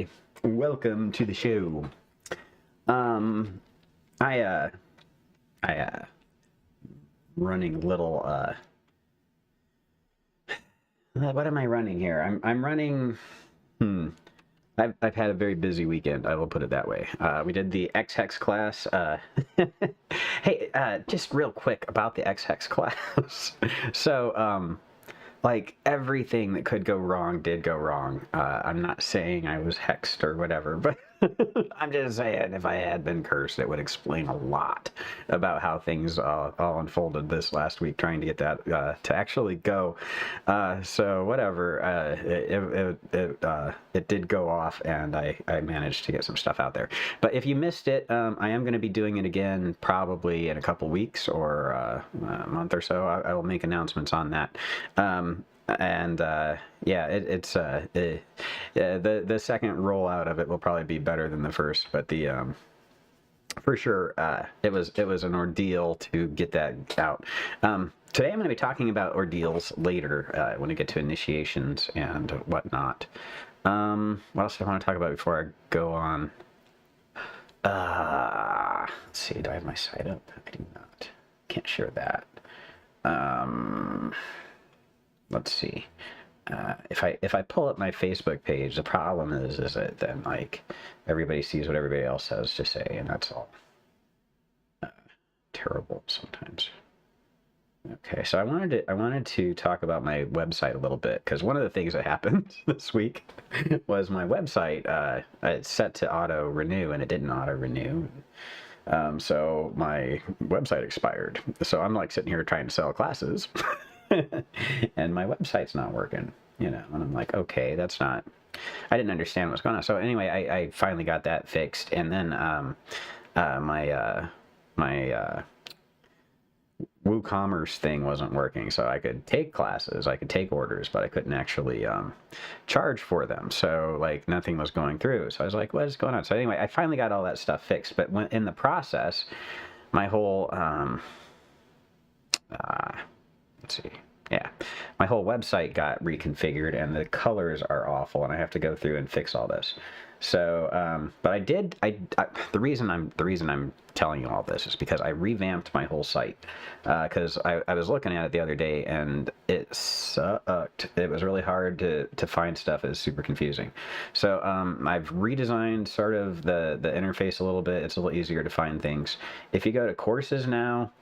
everybody. Welcome to the show. I running a little, what am I running here? I'm running, I've had a very busy weekend, I will put it that way. We did the X-Hex class. Hey, just real quick about the X-Hex class. So, like, everything that could go wrong did go wrong. I'm not saying I was hexed or whatever, but I'm just saying if I had been cursed, it would explain a lot about how things all unfolded this last week, trying to get that to actually go. So whatever, it did go off, and I managed to get some stuff out there. But if you missed it, I am going to be doing it again probably in a couple weeks or a month or so. I will make announcements on that. Yeah, it's the second rollout of it will probably be better than the first, but the for sure it was an ordeal to get that out. Today I'm going to be talking about ordeals later when I get to initiations and whatnot. What else do I want to talk about before I go on? Let's see, do I have my site up? I do not. Can't share that. Let's see. If I pull up my Facebook page, the problem is that then like everybody sees what everybody else has to say, and that's all terrible sometimes. Okay, so I wanted to talk about my website a little bit, because one of the things that happened this week was my website it's set to auto renew, and it didn't auto renew. So my website expired. So I'm like sitting here trying to sell classes. And my website's not working, and I'm like, okay, that's not, I didn't understand what's going on. So anyway, I finally got that fixed, and then my WooCommerce thing wasn't working, so I could take classes, I could take orders, but I couldn't actually charge for them. So like nothing was going through. So I was like, what is going on? So anyway, I finally got all that stuff fixed, but when in the process, my whole let's see. Yeah, my whole website got reconfigured, and the colors are awful, and I have to go through and fix all this. So, but the reason I'm telling you all this is because I revamped my whole site, because I was looking at it the other day, and it sucked. It was really hard to find stuff. It was super confusing. So I've redesigned sort of the interface a little bit. It's a little easier to find things. If you go to courses now,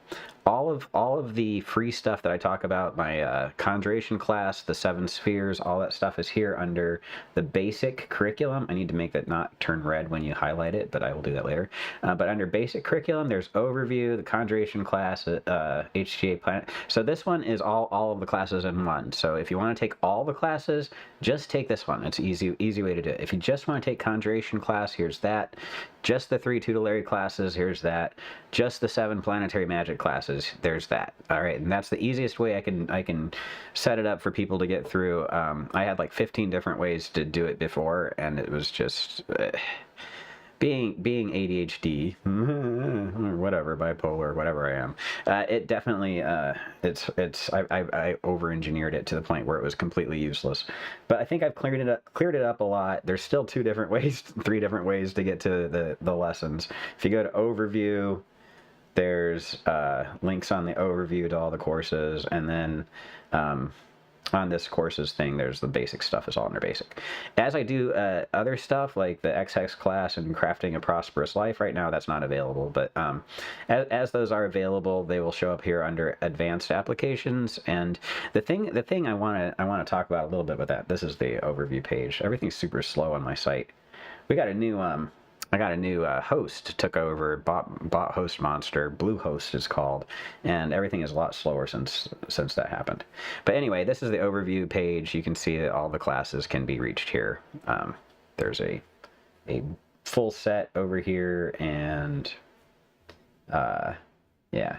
all of the free stuff that I talk about, my conjuration class, the 7 spheres, all that stuff is here under the basic curriculum. I need to make that not turn red when you highlight it, but I will do that later. But under basic curriculum, there's overview, the conjuration class, HTA planet. So this one is all of the classes in one. So if you want to take all the classes, just take this one. It's easy way to do it. If you just want to take conjuration class, here's that. Just the 3 tutelary classes, here's that. Just the 7 planetary magic classes, there's that. All right, and that's the easiest way I can set it up for people to get through. I had like 15 different ways to do it before, and it was just being ADHD or whatever, bipolar, whatever I am. It definitely I over-engineered it to the point where it was completely useless. But I think I've cleared it up a lot. There's still 3 different ways to get to the lessons. If you go to overview, there's links on the overview to all the courses, and then on this courses thing, there's the basic stuff is all under basic. As I do other stuff like the X-Hex class and crafting a prosperous life, right now that's not available, but as those are available, they will show up here under advanced applications. And the thing I want to talk about a little bit about that. This is the overview page. Everything's super slow on my site. We got a new I got a new host, took over, bought Host Monster, Bluehost is called, and everything is a lot slower since that happened. But anyway, this is the overview page. You can see that all the classes can be reached here. There's a full set over here, and yeah.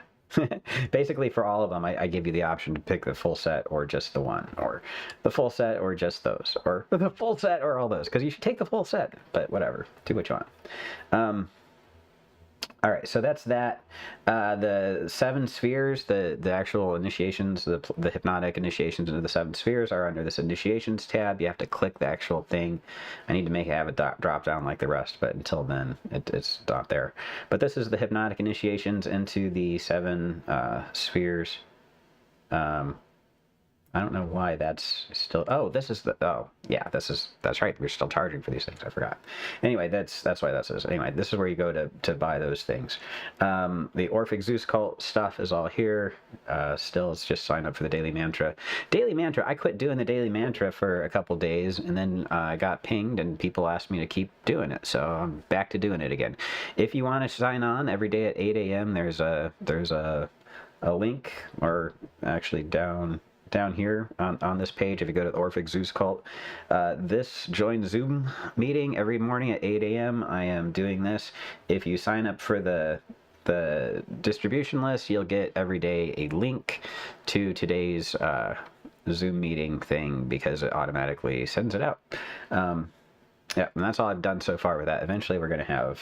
Basically, for all of them, I give you the option to pick the full set or just the one, or the full set or just those, or the full set or all those, because you should take the full set, but whatever, do what you want. All right, so that's that. The seven spheres, the actual initiations, the hypnotic initiations into the seven spheres are under this initiations tab. You have to click the actual thing. I need to make it have a drop down like the rest, but until then, it's not there. But this is the hypnotic initiations into the seven spheres. I don't know why that's still. Oh, this is the. Oh, yeah, that's right. We're still charging for these things. I forgot. Anyway, that's why that is. Anyway, this is where you go to buy those things. The Orphic Zeus cult stuff is all here. Still, it's just sign up for the daily mantra. Daily mantra. I quit doing the daily mantra for a couple days, and then I got pinged, and people asked me to keep doing it. So I'm back to doing it again. If you want to sign on every day at 8 a.m., there's a link, or actually down here on this page. If you go to the Orphic Zeus cult, this join Zoom meeting every morning at 8 a.m. I am doing this. If you sign up for the distribution list, you'll get every day a link to today's Zoom meeting thing, because it automatically sends it out. Yeah, and that's all I've done so far with that. Eventually we're going to have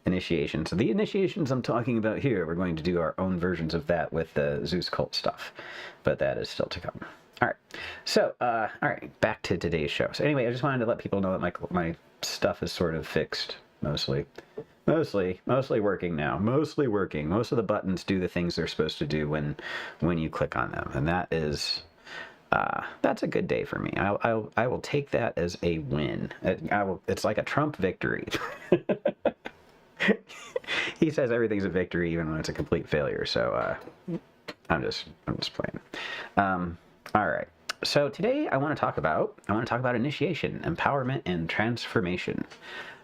initiations. The initiations I'm talking about here, we're going to do our own versions of that with the Zeus cult stuff, but that is still to come. All right, so all right, back to today's show. So anyway, I just wanted to let people know that my stuff is sort of fixed, mostly working now. Mostly working. Most of the buttons do the things they're supposed to do when you click on them, and that is. That's a good day for me. I will take that as a win. It's like a Trump victory. He says everything's a victory even when it's a complete failure. So I'm just playing. All right. So today I want to talk about initiation, empowerment, and transformation.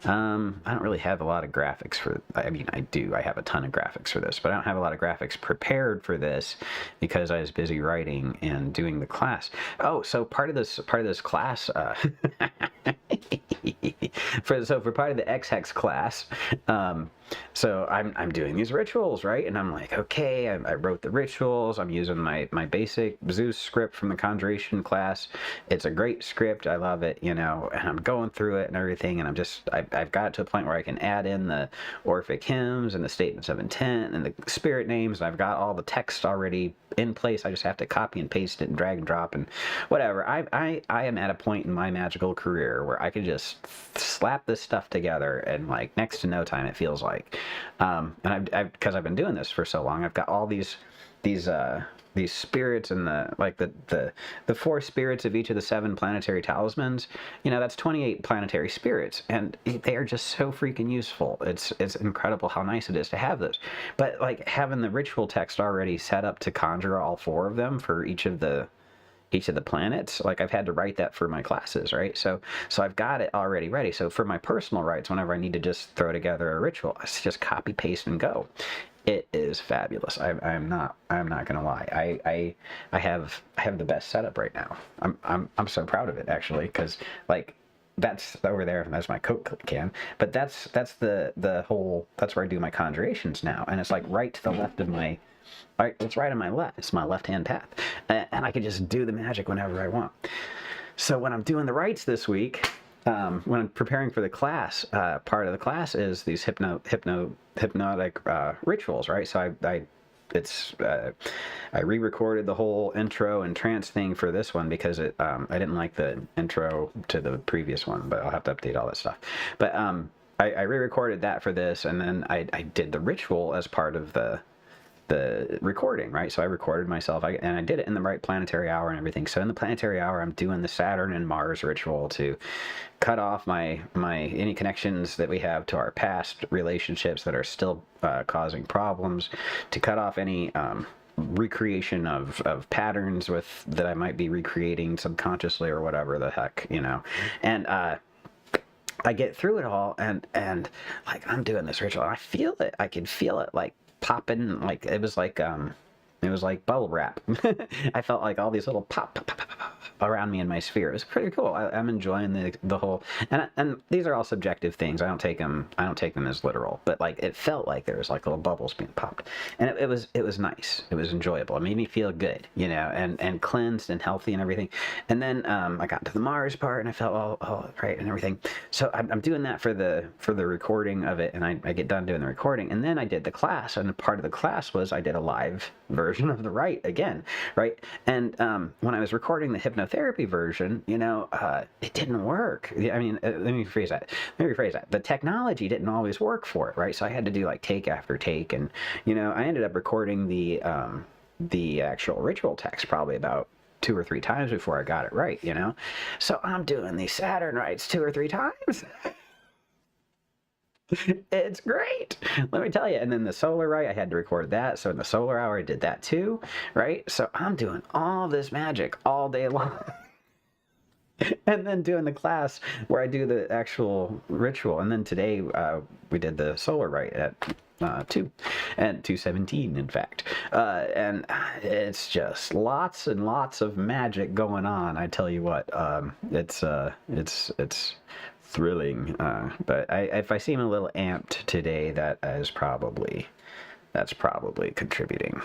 I don't really have a lot of graphics for. I mean, I do. I have a ton of graphics for this, but I don't have a lot of graphics prepared for this because I was busy writing and doing the class. Oh, so part of this class. For part of the X-Hex class, so I'm doing these rituals, right? And I'm like, okay, I wrote the rituals. I'm using my basic Zeus script from the Conjuration class. It's a great script. I love it, and I'm going through it and everything. And I've got it to a point where I can add in the Orphic hymns and the statements of intent and the spirit names. And I've got all the text already in place. I just have to copy and paste it and drag and drop and whatever. I am at a point in my magical career where I can just slap this stuff together and like next to no time, it feels like. And because I've been doing this for so long, I've got all these spirits and the four spirits of each of the seven planetary talismans. That's 28 planetary spirits, and they are just so freaking useful. It's incredible how nice it is to have those. But like having the ritual text already set up to conjure all four of them for each of the planets, like I've had to write that for my classes, right? So I've got it already ready. So for my personal rites, whenever I need to just throw together a ritual, I just copy, paste, and go. It is fabulous. I'm not gonna lie. I have the best setup right now. I'm so proud of it, actually, because like that's over there. That's my Coke can. But that's the whole. That's where I do my conjurations now, and it's like right to the left of my. It's right on my left. It's my left-hand path, and I can just do the magic whenever I want. So when I'm doing the rites this week, when I'm preparing for the class, part of the class is these hypnotic rituals, right? So I re-recorded the whole intro and trance thing for this one because I didn't like the intro to the previous one, but I'll have to update all that stuff. But I re-recorded that for this, and then I did the ritual as part of the recording, right? So I recorded myself, and I did it in the right planetary hour and everything. So in the planetary hour, I'm doing the Saturn and Mars ritual to cut off my any connections that we have to our past relationships that are still causing problems, to cut off any recreation of patterns that I might be recreating subconsciously or whatever the heck, and I get through it all, and like I'm doing this ritual, and I feel it. I can feel it like popping, like it was like bubble wrap. I felt like all these little pop, pop, pop, pop, pop, around me in my sphere. It was pretty cool. I'm enjoying the whole, and these are all subjective things. I don't take them as literal, but like it felt like there was like little bubbles being popped, and it was nice. It was enjoyable. It made me feel good, and cleansed and healthy and everything. And then I got to the Mars part, and I felt all right and everything. So I'm doing that for the recording of it, and I get done doing the recording, and then I did the class, and part of the class was I did a live version of the rite again, right? And when I was recording the hypnotherapy version, it didn't work. I mean, let me rephrase that. The technology didn't always work for it, right? So I had to do like take after take, and I ended up recording the actual ritual text probably about 2 or 3 times before I got it right, So I'm doing these Saturn rites 2 or 3 times. It's great, let me tell you. And then the solar rite, I had to record that. So in the solar hour, I did that too, right? So I'm doing all this magic all day long. And then doing the class where I do the actual ritual. And then today we did the solar rite at 2 and 2:17 in fact, and it's just lots and lots of magic going on. I tell you what, it's thrilling, but if I seem a little amped today, that's probably contributing.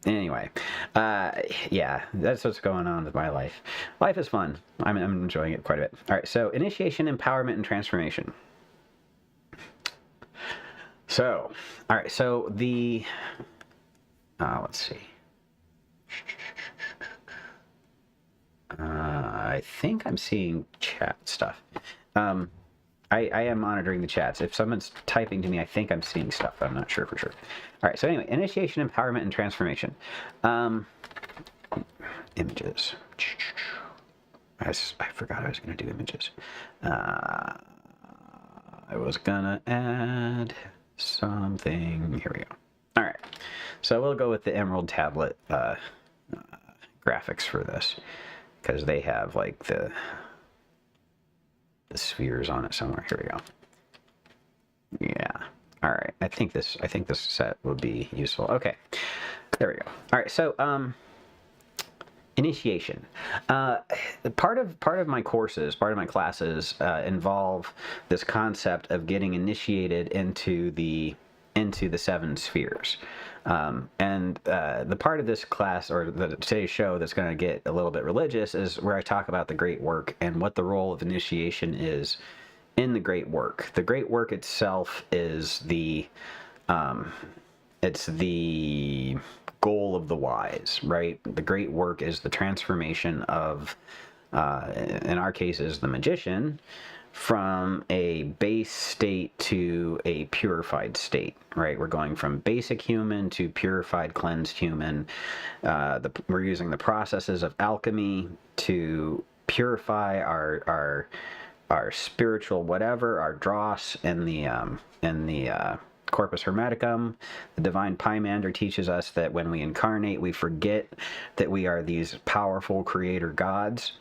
Anyway, yeah, that's what's going on with my life. Life is fun. I'm enjoying it quite a bit. All right, so initiation, empowerment, and transformation. So, all right, so let's see. I think I'm seeing chat stuff. I am monitoring the chats. If someone's typing to me, I think I'm seeing stuff. I'm not sure for sure. All right, so anyway, initiation, empowerment, and transformation. Images. I forgot I was going to do images. I was going to add something. Here we go. All right, so we'll go with the Emerald Tablet graphics for this, because they have like the spheres on it somewhere. Here we go. Yeah. All right. I think this set would be useful. Okay. There we go. All right. So initiation. Part of my courses, part of my classes involve this concept of getting initiated into the 7 spheres. And the part of this class, or today's show, that's going to get a little bit religious is where I talk about the great work and what the role of initiation is in the great work. The great work itself is it's the goal of the wise, right? The great work is the transformation of, in our case, is the magician, from a base state to a purified state, right? We're going from basic human to purified, cleansed human. We're using the processes of alchemy to purify our spiritual whatever, our dross in the Corpus Hermeticum. The divine Pymander teaches us that when we incarnate, we forget that we are these powerful creator gods.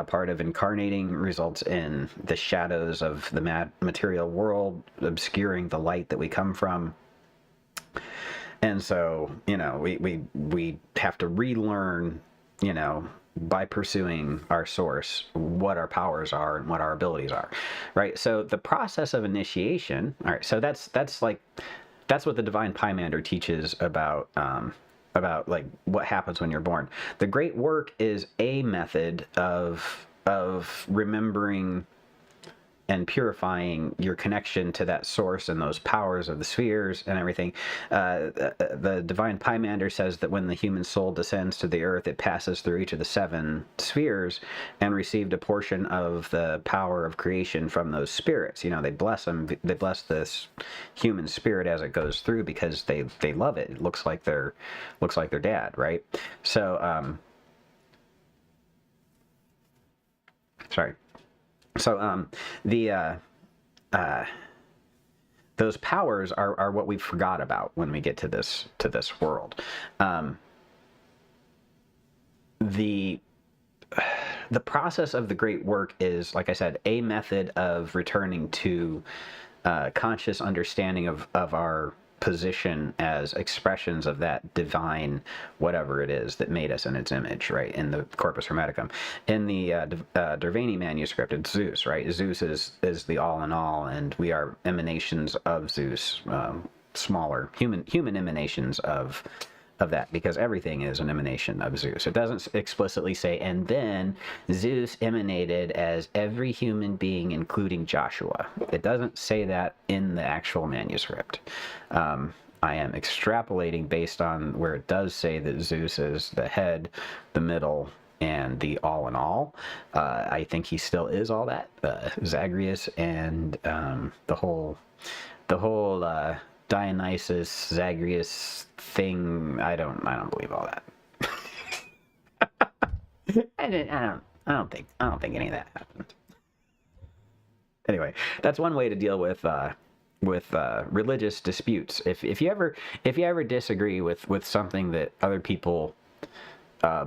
Part of incarnating results in the shadows of the material world obscuring the light that we come from. And so, we have to relearn, by pursuing our source, what our powers are and what our abilities are, right? So the process of initiation, all right, so that's what the divine Pymander teaches about like what happens when you're born. The great work is a method of remembering and purifying your connection to that source and those powers of the spheres and everything. The divine Pymander says that when the human soul descends to the earth, it passes through each of the 7 spheres and received a portion of the power of creation from those spirits. They bless them. They bless this human spirit as it goes through because they love it. It looks like their dad, right? So sorry. So those powers are what we forgot about when we get to this world. The process of the great work is, like I said, a method of returning to conscious understanding of our position as expressions of that divine whatever it is that made us in its image, right? In the Corpus Hermeticum. In the Derveni manuscript, it's Zeus, right? Zeus is the all in all, and we are emanations of Zeus, smaller human emanations of that, because everything is an emanation of Zeus. It doesn't explicitly say, and then Zeus emanated as every human being, including Joshua. It doesn't say that in the actual manuscript. I am extrapolating based on where it does say that Zeus is the head, the middle, and the all in all. I think he still is all that. Zagreus and the whole Dionysus Zagreus thing. I don't believe all that. I don't think any of that happened. Anyway, that's one way to deal with religious disputes. If you ever disagree with something that other people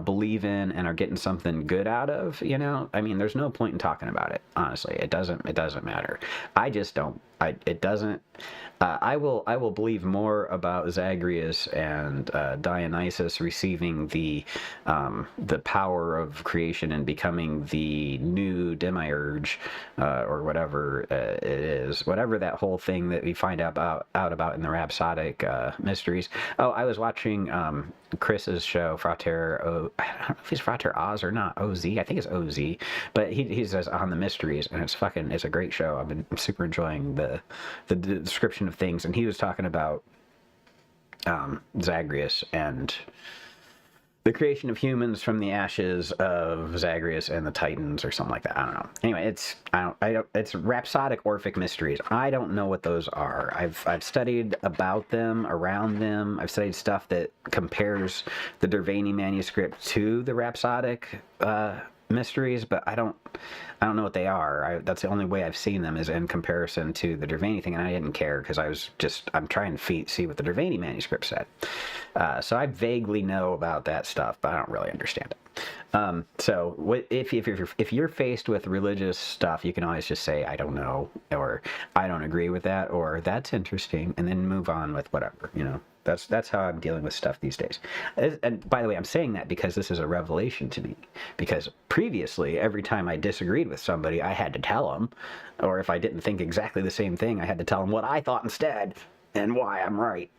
believe in and are getting something good out of, I mean, there's no point in talking about it. Honestly, it doesn't matter. I just don't. It doesn't. I will believe more about Zagreus and Dionysus receiving the power of creation and becoming the new demiurge, or whatever it is, whatever that whole thing that we find out about in the Rhapsodic mysteries. Oh, I was watching Chris's show, Frater. I don't know if he's Frater Oz or not. OZ, I think it's OZ, but he says on the mysteries, and it's a great show. I'm super enjoying the description of things, and he was talking about Zagreus and the creation of humans from the ashes of Zagreus and the Titans, or something like that. I don't know. Anyway, it's Rhapsodic Orphic mysteries. I don't know what those are. I've studied about them, around them. I've studied stuff that compares the Derveni manuscript to the Rhapsodic mysteries, but I don't know what they are. That's the only way I've seen them, is in comparison to the Derveni thing, and I didn't care because I'm trying to see what the Derveni manuscript said. So I vaguely know about that stuff, but I don't really understand it. So if you're faced with religious stuff, you can always just say, I don't know, or I don't agree with that, or that's interesting, and then move on with whatever, That's how I'm dealing with stuff these days. And by the way, I'm saying that because this is a revelation to me. Because previously, every time I disagreed with somebody, I had to tell them. Or if I didn't think exactly the same thing, I had to tell them what I thought instead and why I'm right.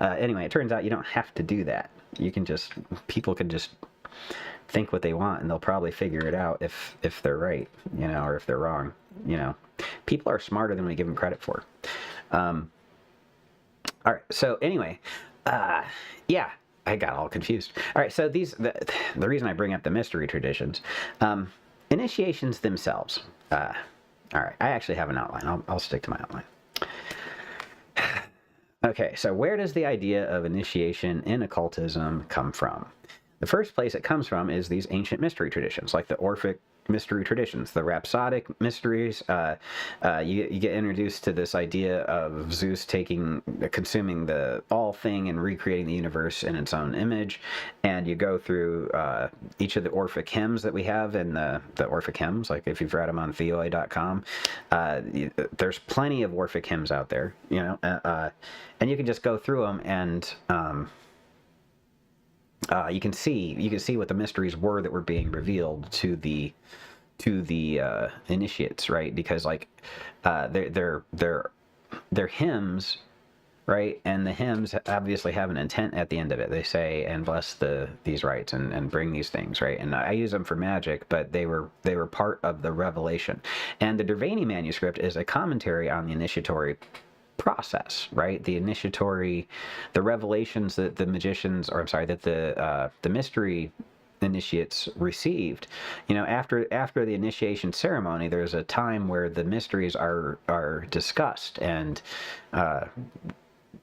Anyway, it turns out you don't have to do that. People can just think what they want, and they'll probably figure it out if they're right, or if they're wrong. People are smarter than we give them credit for. All right, so anyway, yeah, I got all confused. All right, so the reason I bring up the mystery traditions, initiations themselves. All right, I actually have an outline. I'll stick to my outline. Okay, so where does the idea of initiation in occultism come from? The first place it comes from is these ancient mystery traditions, like the Orphic mystery traditions, the Rhapsodic mysteries. You get introduced to this idea of Zeus consuming the all thing and recreating the universe in its own image, and you go through each of the Orphic hymns that we have in the Orphic hymns. Like if you've read them on theoi.com, there's plenty of Orphic hymns out there, and you can just go through them and you can see what the mysteries were that were being revealed to the initiates, right? Because they're hymns, right? And the hymns obviously have an intent at the end of it. They say, and bless these rites and bring these things, right? And I use them for magic, but they were part of the revelation. And the Derveni manuscript is a commentary on the initiatory process, right? The revelations that the magicians, or I'm sorry, that the mystery initiates received. After the initiation ceremony, there's a time where the mysteries are discussed, and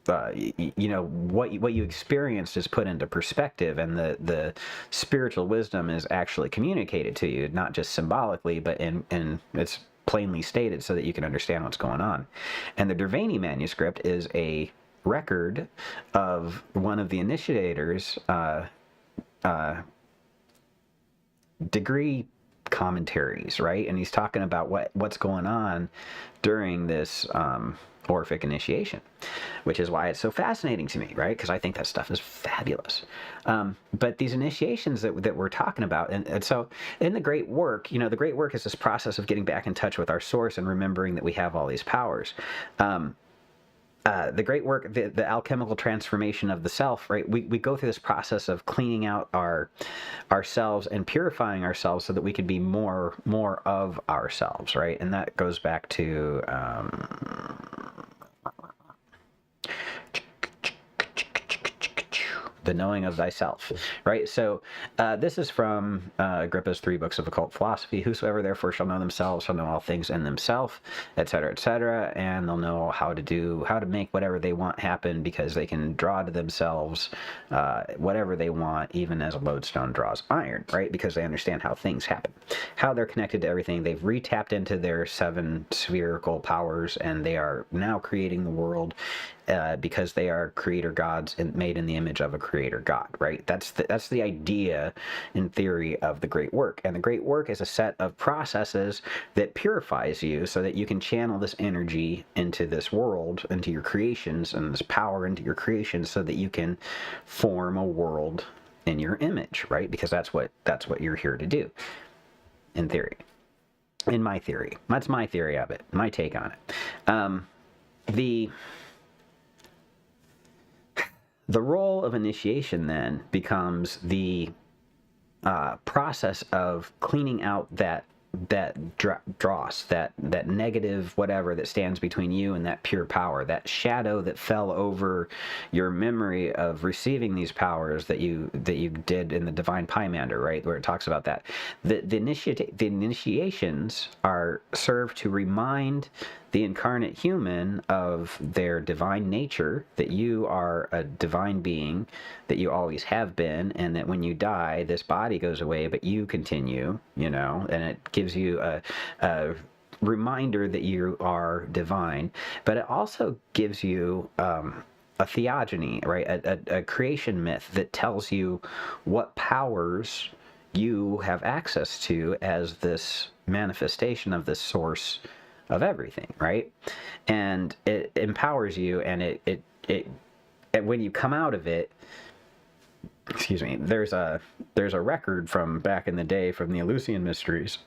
what you experienced is put into perspective, and the spiritual wisdom is actually communicated to you, not just symbolically, but in it's plainly stated so that you can understand what's going on. And the Derveni manuscript is a record of one of the initiators' degree commentaries, right? And he's talking about what's going on during this Orphic initiation, which is why it's so fascinating to me, right? Because I think that stuff is fabulous. But these initiations that we're talking about, and so in the great work, you know, the great work is this process of getting back in touch with our source and remembering that we have all these powers. The great work, the alchemical transformation of the self, right? We go through this process of cleaning out ourselves and purifying ourselves so that we could be more of ourselves, right? And that goes back to the knowing of thyself, right? So this is from Agrippa's 3 books of occult philosophy. Whosoever therefore shall know themselves shall know all things in themselves, etc., and they'll know how to make whatever they want happen, because they can draw to themselves whatever they want, even as a lodestone draws iron, right? Because they understand how things happen, how they're connected to everything. They've re-tapped into their 7 spherical powers, and they are now creating the world because they are creator gods and made in the image of a creator god, right? That's the idea in theory of the great work. And the great work is a set of processes that purifies you so that you can channel this energy into this world, into your creations, and this power into your creations, so that you can form a world in your image, right? Because that's what you're here to do, in theory. In my theory. That's my theory of it, my take on it. The role of initiation then becomes the process of cleaning out that dross, that negative whatever that stands between you and that pure power, that shadow that fell over your memory of receiving these powers that you did in the Divine Pymander, right, where it talks about that. The initiations are served to remind the incarnate human of their divine nature, that you are a divine being, that you always have been, and that when you die, this body goes away, but you continue, you know, and it gives you a reminder that you are divine. But it also gives you a theogony, right, a creation myth that tells you what powers you have access to as this manifestation of this source of everything, right? And it empowers you, and it when you come out of it, excuse me, there's a record from back in the day from the Eleusinian Mysteries,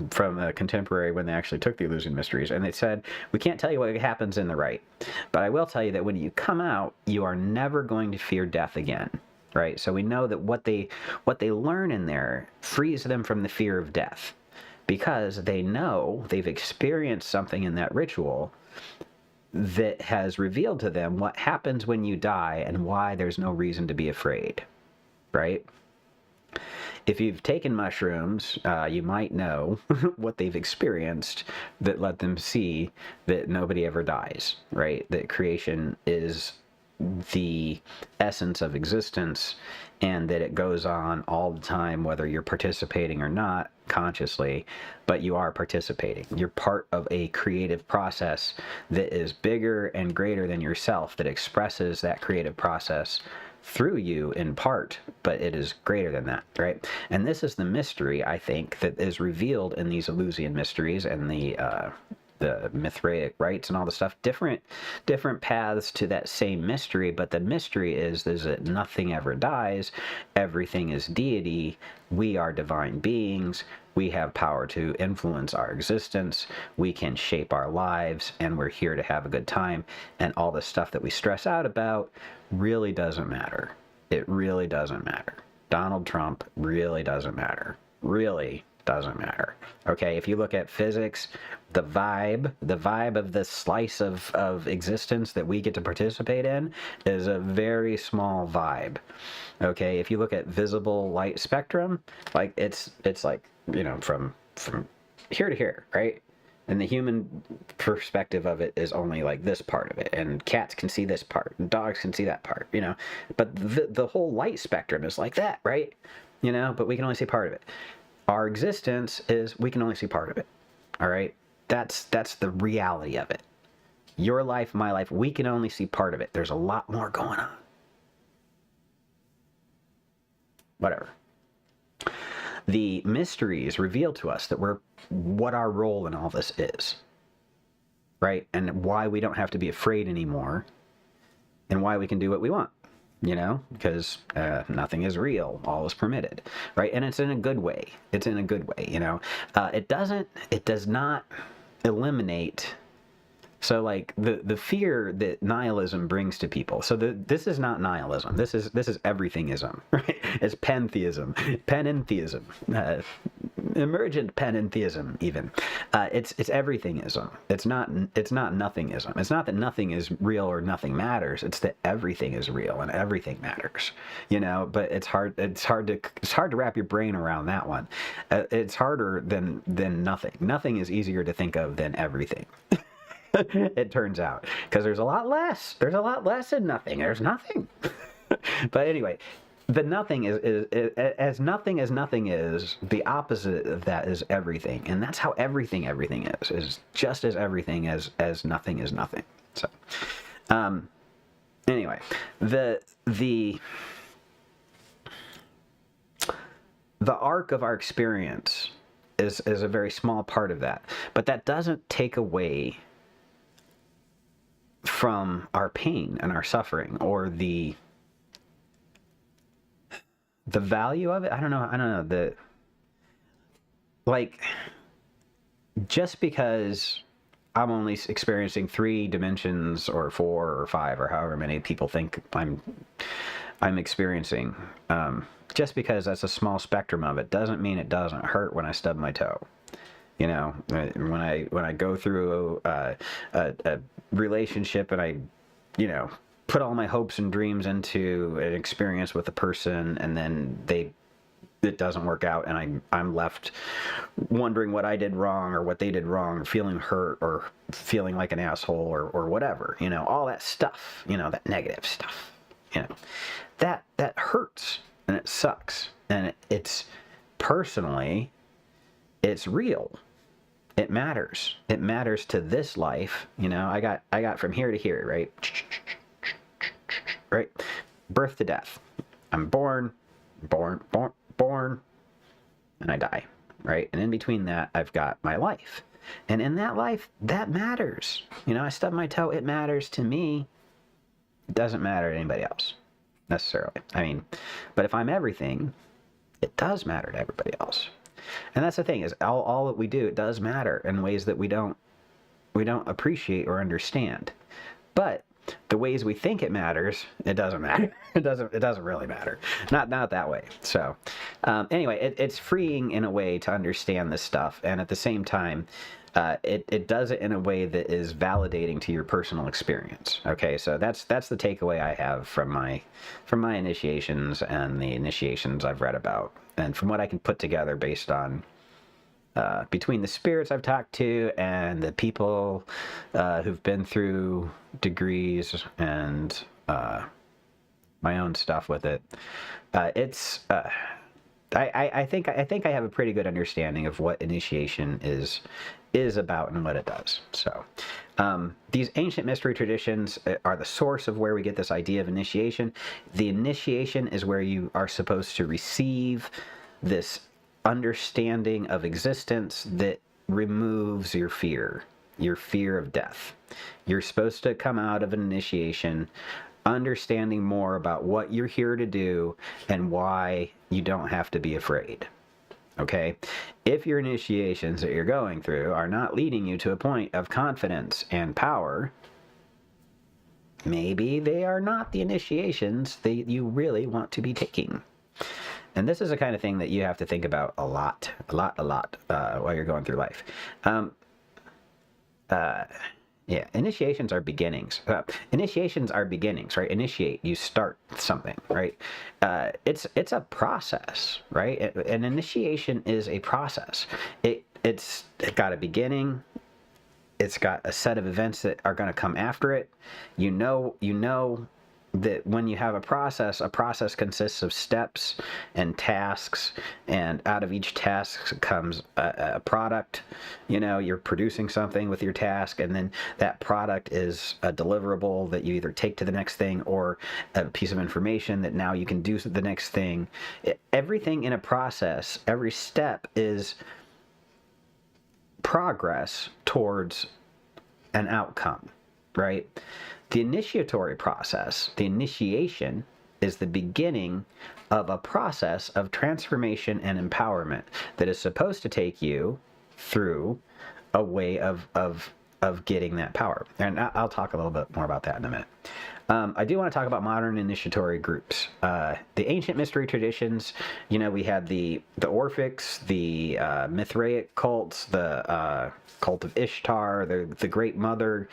from a contemporary when they actually took the Eleusinian Mysteries, and they said, we can't tell you what happens in the right, but I will tell you that when you come out, you are never going to fear death again, right? So we know that what they learn in there frees them from the fear of death, because they know they've experienced something in that ritual that has revealed to them what happens when you die and why there's no reason to be afraid, right? If you've taken mushrooms, you might know what they've experienced that let them see that nobody ever dies, right? That creation is the essence of existence, and that it goes on all the time, whether you're participating or not consciously, but you are participating. You're part of a creative process that is bigger and greater than yourself, that expresses that creative process through you in part, but it is greater than that, right? And this is the mystery, I think, that is revealed in these Eleusinian mysteries and the Mithraic rites and all the stuff. Different paths to that same mystery, but the mystery is that nothing ever dies. Everything is deity. We are divine beings. We have power to influence our existence. We can shape our lives, and we're here to have a good time. And all the stuff that we stress out about really doesn't matter. It really doesn't matter. Donald Trump really doesn't matter. Really doesn't matter. Okay, if you look at physics, the vibe of the slice of existence that we get to participate in is a very small vibe. Okay, if you look at visible light spectrum, like it's like, you know, from here to here, right? And the human perspective of it is only like this part of it, and cats can see this part, and dogs can see that part, you know. But the whole light spectrum is like that, right? You know, but we can only see part of it. Our existence is, we can only see part of it. All right? That's the reality of it. Your life, my life, we can only see part of it. There's a lot more going on. Whatever. The mysteries reveal to us that what our role in all this is. right? And why we don't have to be afraid anymore, and why we can do what we want, because nothing is real, all is permitted, right? And it's in a good way. It's in a good way, it does not eliminate. So like the fear that nihilism brings to people. So this is not nihilism. This is everythingism, right? It's pantheism, panentheism, emergent panentheism even. It's everythingism. It's not nothingism. It's not that nothing is real or nothing matters. It's that everything is real and everything matters. But it's hard to wrap your brain around that one. It's harder than nothing. Nothing is easier to think of than everything. It turns out, because there's a lot less in nothing. There's nothing. But anyway, the nothing is as nothing is, the opposite of that is everything. And that's how everything is just as everything as nothing is nothing. So anyway, the arc of our experience is a very small part of that, but that doesn't take away from our pain and our suffering, or the value of it. I don't know, just because I'm only experiencing 3 dimensions or 4 or 5 or however many people think I'm experiencing, just because that's a small spectrum of it doesn't mean it doesn't hurt when I stub my toe. When I go through a relationship and I, put all my hopes and dreams into an experience with a person, and then it doesn't work out, and I'm left wondering what I did wrong or what they did wrong, or feeling hurt or feeling like an asshole or whatever, all that stuff, that negative stuff, that hurts and it sucks, and it's personally, it's real. It matters. It matters to this life. I got from here to here, right? Right? Birth to death. I'm born, and I die, right? And in between that, I've got my life. And in that life, that matters. I stub my toe, it matters to me. It doesn't matter to anybody else, necessarily. But if I'm everything, it does matter to everybody else. And that's the thing, is all that we do, it does matter in ways that we don't appreciate or understand. But the ways we think it matters, it doesn't matter. It doesn't really matter. Not that way. So anyway, it's freeing in a way to understand this stuff, and at the same time, it does it in a way that is validating to your personal experience. Okay, so that's the takeaway I have from my initiations and the initiations I've read about, and from what I can put together based on between the spirits I've talked to and the people who've been through degrees and my own stuff with it. It's I think I have a pretty good understanding of what initiation is about and what it does. So these ancient mystery traditions are the source of where we get this idea of initiation. The initiation is where you are supposed to receive this understanding of existence that removes your fear of death. You're supposed to come out of an initiation understanding more about what you're here to do and why you don't have to be afraid. Okay? If your initiations that you're going through are not leading you to a point of confidence and power, maybe they are not the initiations that you really want to be taking. And this is the kind of thing that you have to think about a lot while you're going through life. Yeah, initiations are beginnings. Initiations are beginnings, right? Initiate, you start something, right? It's a process, right? An initiation is a process. It's got a beginning. It's got a set of events that are going to come after it. You know that when you have a process consists of steps and tasks, and out of each task comes a product. You're producing something with your task, and then that product is a deliverable that you either take to the next thing, or a piece of information that now you can do the next thing. Everything in a process, every step is progress towards an outcome, right? The initiatory process, the initiation, is the beginning of a process of transformation and empowerment that is supposed to take you through a way of getting that power. And I'll talk a little bit more about that in a minute. I do want to talk about modern initiatory groups. The ancient mystery traditions, we had the Orphics, the Mithraic cults, the cult of Ishtar, the Great Mother,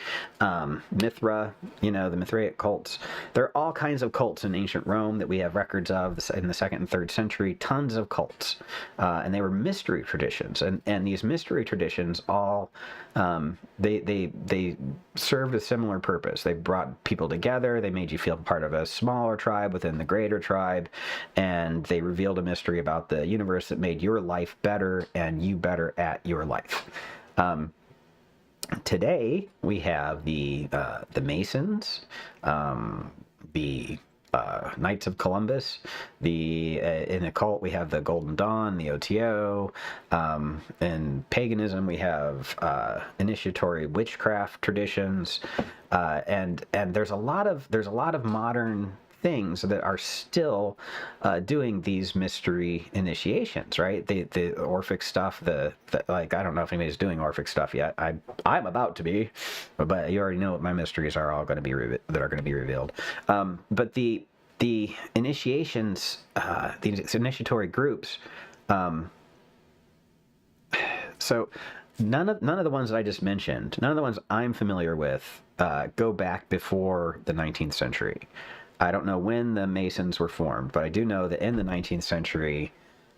Mithra, the Mithraic cults. There are all kinds of cults in ancient Rome that we have records of in the 2nd and 3rd century, tons of cults. And they were mystery traditions. And these mystery traditions all, they served a similar purpose. They brought people together. They made you feel part of a smaller tribe within the greater tribe, and they revealed a mystery about the universe that made your life better and you better at your life. Today we have the Masons, the Knights of Columbus, in occult we have the Golden Dawn, the OTO. In paganism we have initiatory witchcraft traditions, and there's a lot of modern things that are still doing these mystery initiations, right? The Orphic stuff, like, I don't know if anybody's doing Orphic stuff yet. I'm about to be, but you already know what my mysteries are all going to be that are going to be revealed. But the initiations, these initiatory groups, so none of the ones that I just mentioned, none of the ones I'm familiar with, go back before the 19th century. I don't know when the Masons were formed, but I do know that in the 19th century,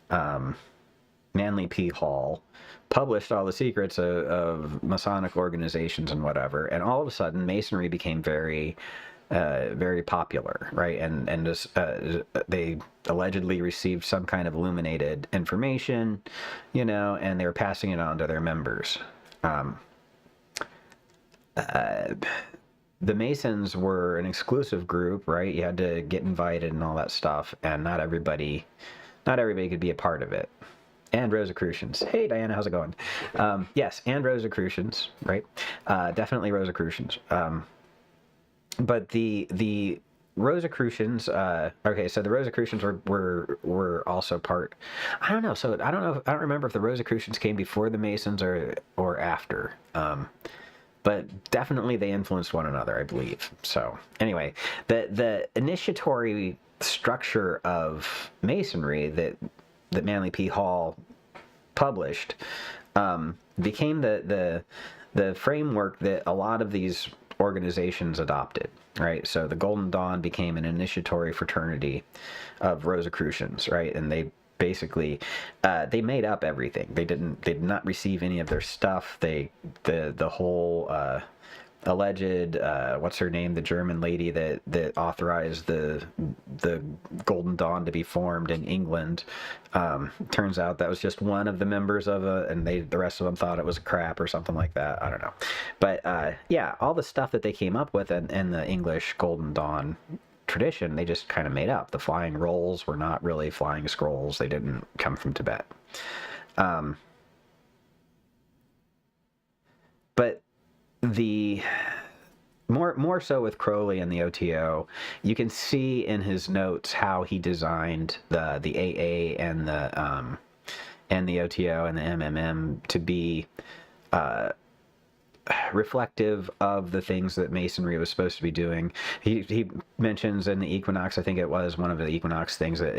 Manly P. Hall published all the secrets of Masonic organizations and whatever, and all of a sudden Masonry became very, very popular, right? And just, they allegedly received some kind of illuminated information, and they were passing it on to their members. The Masons were an exclusive group, right? You had to get invited and all that stuff, and not everybody could be a part of it. And Rosicrucians. Hey, Diana, how's it going? Yes, and Rosicrucians, right? Definitely Rosicrucians. But the Rosicrucians, okay, so the Rosicrucians were also part. I don't know. So I don't remember if the Rosicrucians came before the Masons or after. But definitely they influenced one another, I believe. So anyway, the initiatory structure of Masonry that Manly P. Hall published became the framework that a lot of these organizations adopted, right? So the Golden Dawn became an initiatory fraternity of Rosicrucians, right? And they basically they made up everything. They did not receive any of their stuff. The whole alleged what's her name, the German lady that authorized the Golden Dawn to be formed in England, turns out that was just one of the members of and the rest of them thought it was crap or something like that. I don't know, but yeah, all the stuff that they came up with in the English Golden Dawn tradition, they just kind of made up. The flying rolls were not really flying scrolls. They didn't come from Tibet. But the more so with Crowley and the OTO, you can see in his notes how he designed the AA and the OTO and the MMM to be reflective of the things that Masonry was supposed to be doing. He mentions in the Equinox, I think it was one of the Equinox things, that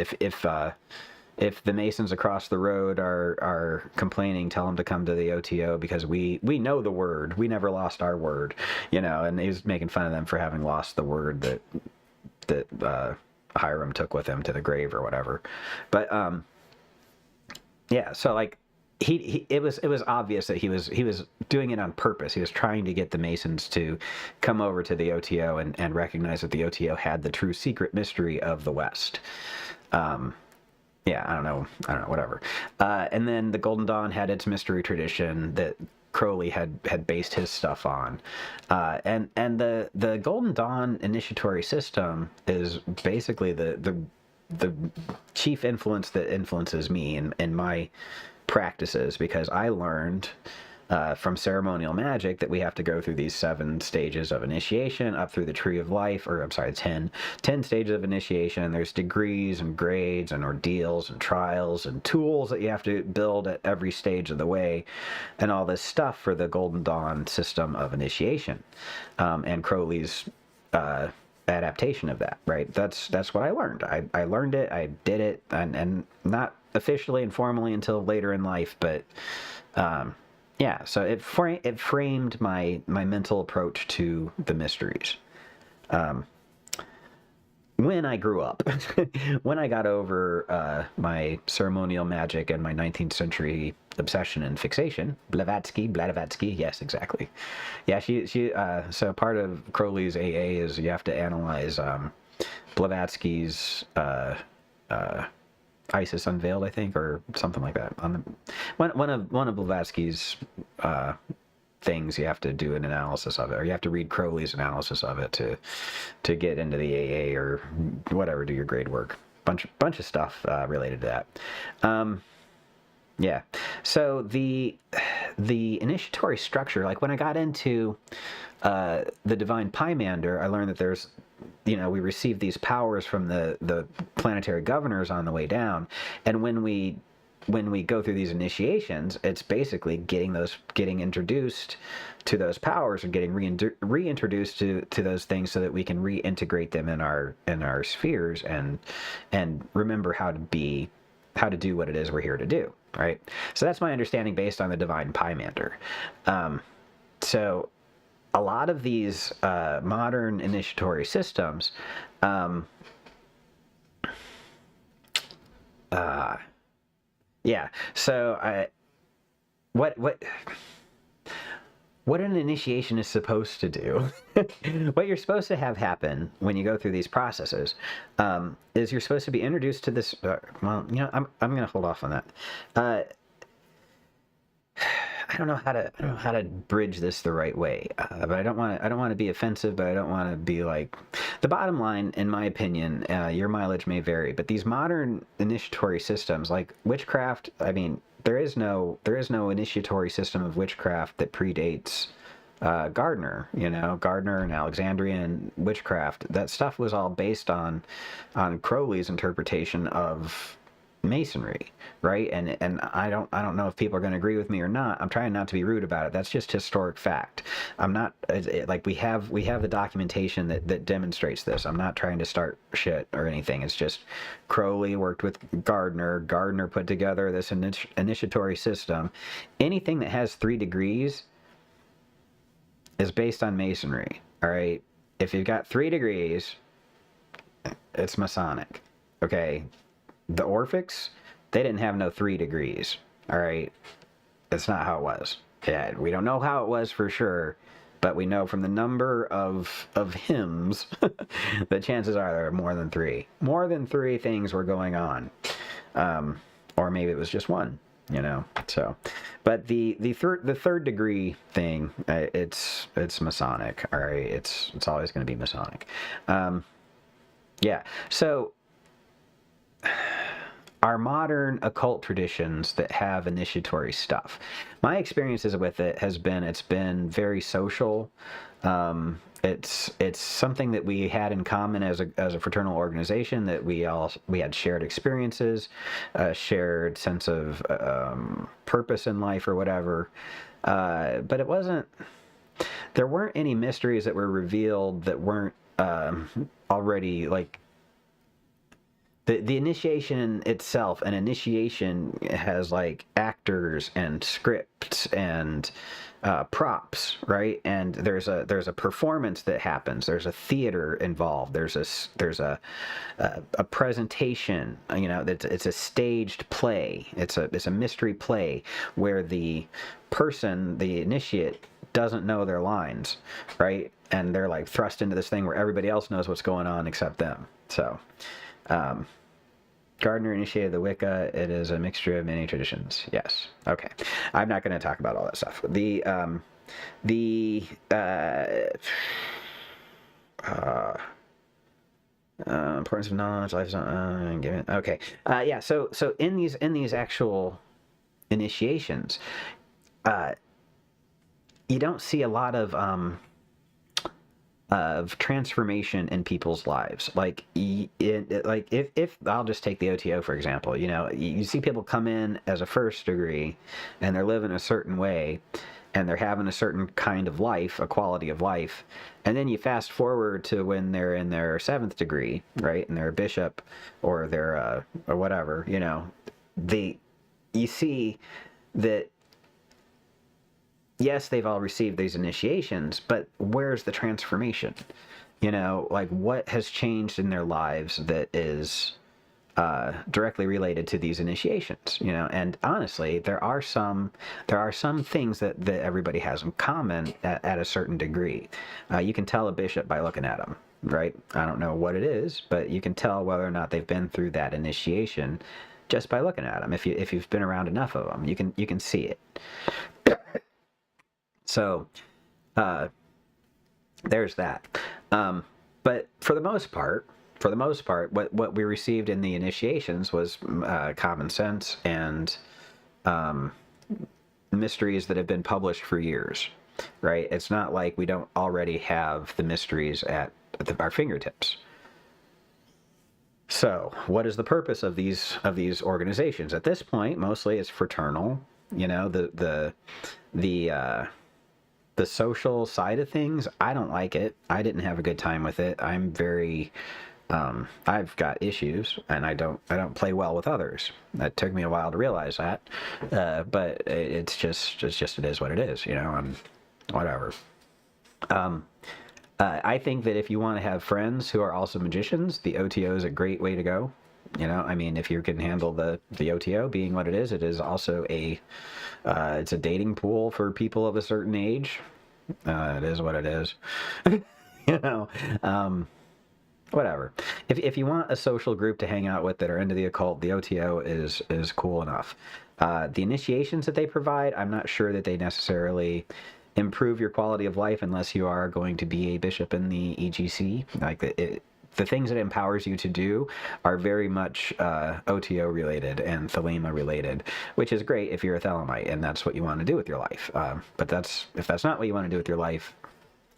if the Masons across the road are complaining, tell them to come to the OTO because we know the word. We never lost our word, and he was making fun of them for having lost the word that Hiram took with him to the grave or whatever. But yeah, so like it was obvious that he was doing it on purpose. He was trying to get the Masons to come over to the OTO and recognize that the OTO had the true secret mystery of the West. Yeah, I don't know, whatever. And then the Golden Dawn had its mystery tradition that Crowley had based his stuff on. And the Golden Dawn initiatory system is basically the chief influence that influences me in my practices, because I learned from ceremonial magic that we have to go through these 7 stages of initiation up through the tree of life, or I'm sorry, 10 stages of initiation, and there's degrees and grades and ordeals and trials and tools that you have to build at every stage of the way, and all this stuff for the Golden Dawn system of initiation, and Crowley's adaptation of that, right? That's what I learned. I learned it, I did it, and not officially and formally until later in life, but yeah, so it framed my mental approach to the mysteries. When I grew up, when I got over my ceremonial magic and my 19th century obsession and fixation, Blavatsky, yes, exactly. Yeah, she so part of Crowley's AA is you have to analyze Blavatsky's Isis Unveiled, I think, or something like that. On the, one of Blavatsky's things, you have to do an analysis of it, or you have to read Crowley's analysis of it to get into the AA or whatever, do your grade work. Bunch of stuff related to that. Yeah. So the initiatory structure, like when I got into the Divine Pymander, I learned that there's, we receive these powers from the planetary governors on the way down, and when we go through these initiations, it's basically getting introduced to those powers, or getting reintroduced to those things, so that we can reintegrate them in our spheres and remember how to do what it is we're here to do, right? So that's my understanding based on the Divine Pymander. So a lot of these modern initiatory systems, yeah. So what an initiation is supposed to do, what you're supposed to have happen when you go through these processes, is you're supposed to be introduced to this. Well, I'm going to hold off on that. I don't know how to bridge this the right way, but I don't want to be offensive, but I don't want to be like. The bottom line, in my opinion, your mileage may vary, but these modern initiatory systems, like witchcraft, I mean, there is no initiatory system of witchcraft that predates Gardner. Gardner and Alexandrian witchcraft. That stuff was all based on Crowley's interpretation of Masonry, right? And I don't know if people are going to agree with me or not. I'm trying not to be rude about it. That's just historic fact. I'm not like we have the documentation that demonstrates this. I'm not trying to start shit or anything. It's just Crowley worked with Gardner. Gardner put together this initiatory system. Anything that has 3 degrees is based on Masonry. All right. If you've got 3 degrees, it's Masonic. Okay. The Orphics, they didn't have no 3 degrees, all right? That's not how it was. Yeah, we don't know how it was for sure, but we know from the number of hymns that chances are there are more than 3. More than 3 things were going on, or maybe it was just one, So, but the third degree thing, it's Masonic, all right? It's always going to be Masonic. Yeah, so. Our modern occult traditions that have initiatory stuff. My experiences with it it's been very social. It's something that we had in common as a fraternal organization, that we had shared experiences, a shared sense of purpose in life or whatever. But it wasn't. There weren't any mysteries that were revealed that weren't already like. The initiation itself, an initiation has like actors and scripts and props, right? And there's a performance that happens. There's a theater involved. There's a presentation. It's a staged play. It's a mystery play where the person, the initiate, doesn't know their lines, right? And they're like thrust into this thing where everybody else knows what's going on except them. So. Gardner initiated the Wicca. It is a mixture of many traditions. Yes. Okay. I'm not going to talk about all that stuff. The importance of knowledge, life is not given. Okay. Yeah. So in these actual initiations, you don't see a lot of transformation in people's lives. Like, if I'll just take the OTO for example, you see people come in as a first degree, and they're living a certain way, and they're having a certain kind of life, a quality of life, and then you fast forward to when they're in their seventh degree, right, and they're a bishop, or they're or whatever, you see that yes, they've all received these initiations, but where's the transformation? Like, what has changed in their lives that is directly related to these initiations? And honestly, there are some things that everybody has in common at a certain degree. You can tell a bishop by looking at them, right? I don't know what it is, but you can tell whether or not they've been through that initiation just by looking at them. If you've been around enough of them, you can see it. So, there's that. But for the most part, what we received in the initiations was common sense and mysteries that have been published for years, right? It's not like we don't already have the mysteries at our fingertips. So, what is the purpose of these organizations? At this point, mostly it's fraternal. The social side of things, I don't like it. I didn't have a good time with it. I'm very, I've got issues, and I don't play well with others. That took me a while to realize that, but it is what it is, and whatever. I think that if you want to have friends who are also magicians, the OTO is a great way to go. If you can handle the OTO being what it is also it's a dating pool for people of a certain age. It is what it is. Whatever. If you want a social group to hang out with that are into the occult, the OTO is cool enough. The initiations that they provide, I'm not sure that they necessarily improve your quality of life unless you are going to be a bishop in the EGC. Like, the things it empowers you to do are very much OTO related and Thelema related, which is great if you're a Thelemite and that's what you want to do with your life. But if that's not what you want to do with your life,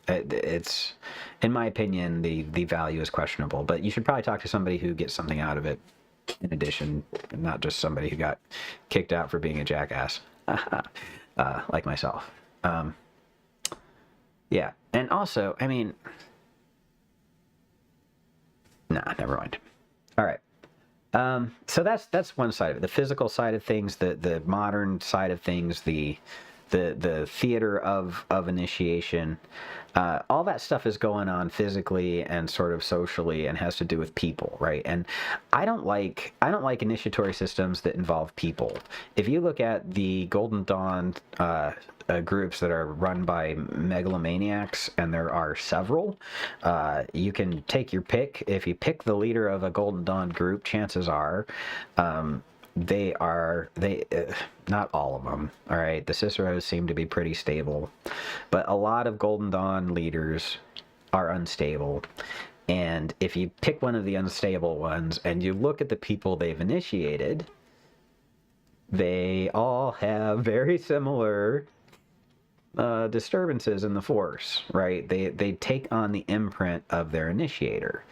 it's, in my opinion, the value is questionable. But you should probably talk to somebody who gets something out of it in addition, not just somebody who got kicked out for being a jackass, like myself. Yeah, and also, nah, never mind. All right. So that's one side of it, the physical side of things, the modern side of things, the theater of initiation. All that stuff is going on physically and sort of socially and has to do with people, right? And I don't like initiatory systems that involve people. If you look at the Golden Dawn groups that are run by megalomaniacs, and there are several, you can take your pick. If you pick the leader of a Golden Dawn group, chances are they not all of them, all right, the Ciceros seem to be pretty stable, but a lot of Golden Dawn leaders are unstable. And if you pick one of the unstable ones and you look at the people they've initiated, they all have very similar disturbances in the force, right? They take on the imprint of their initiator.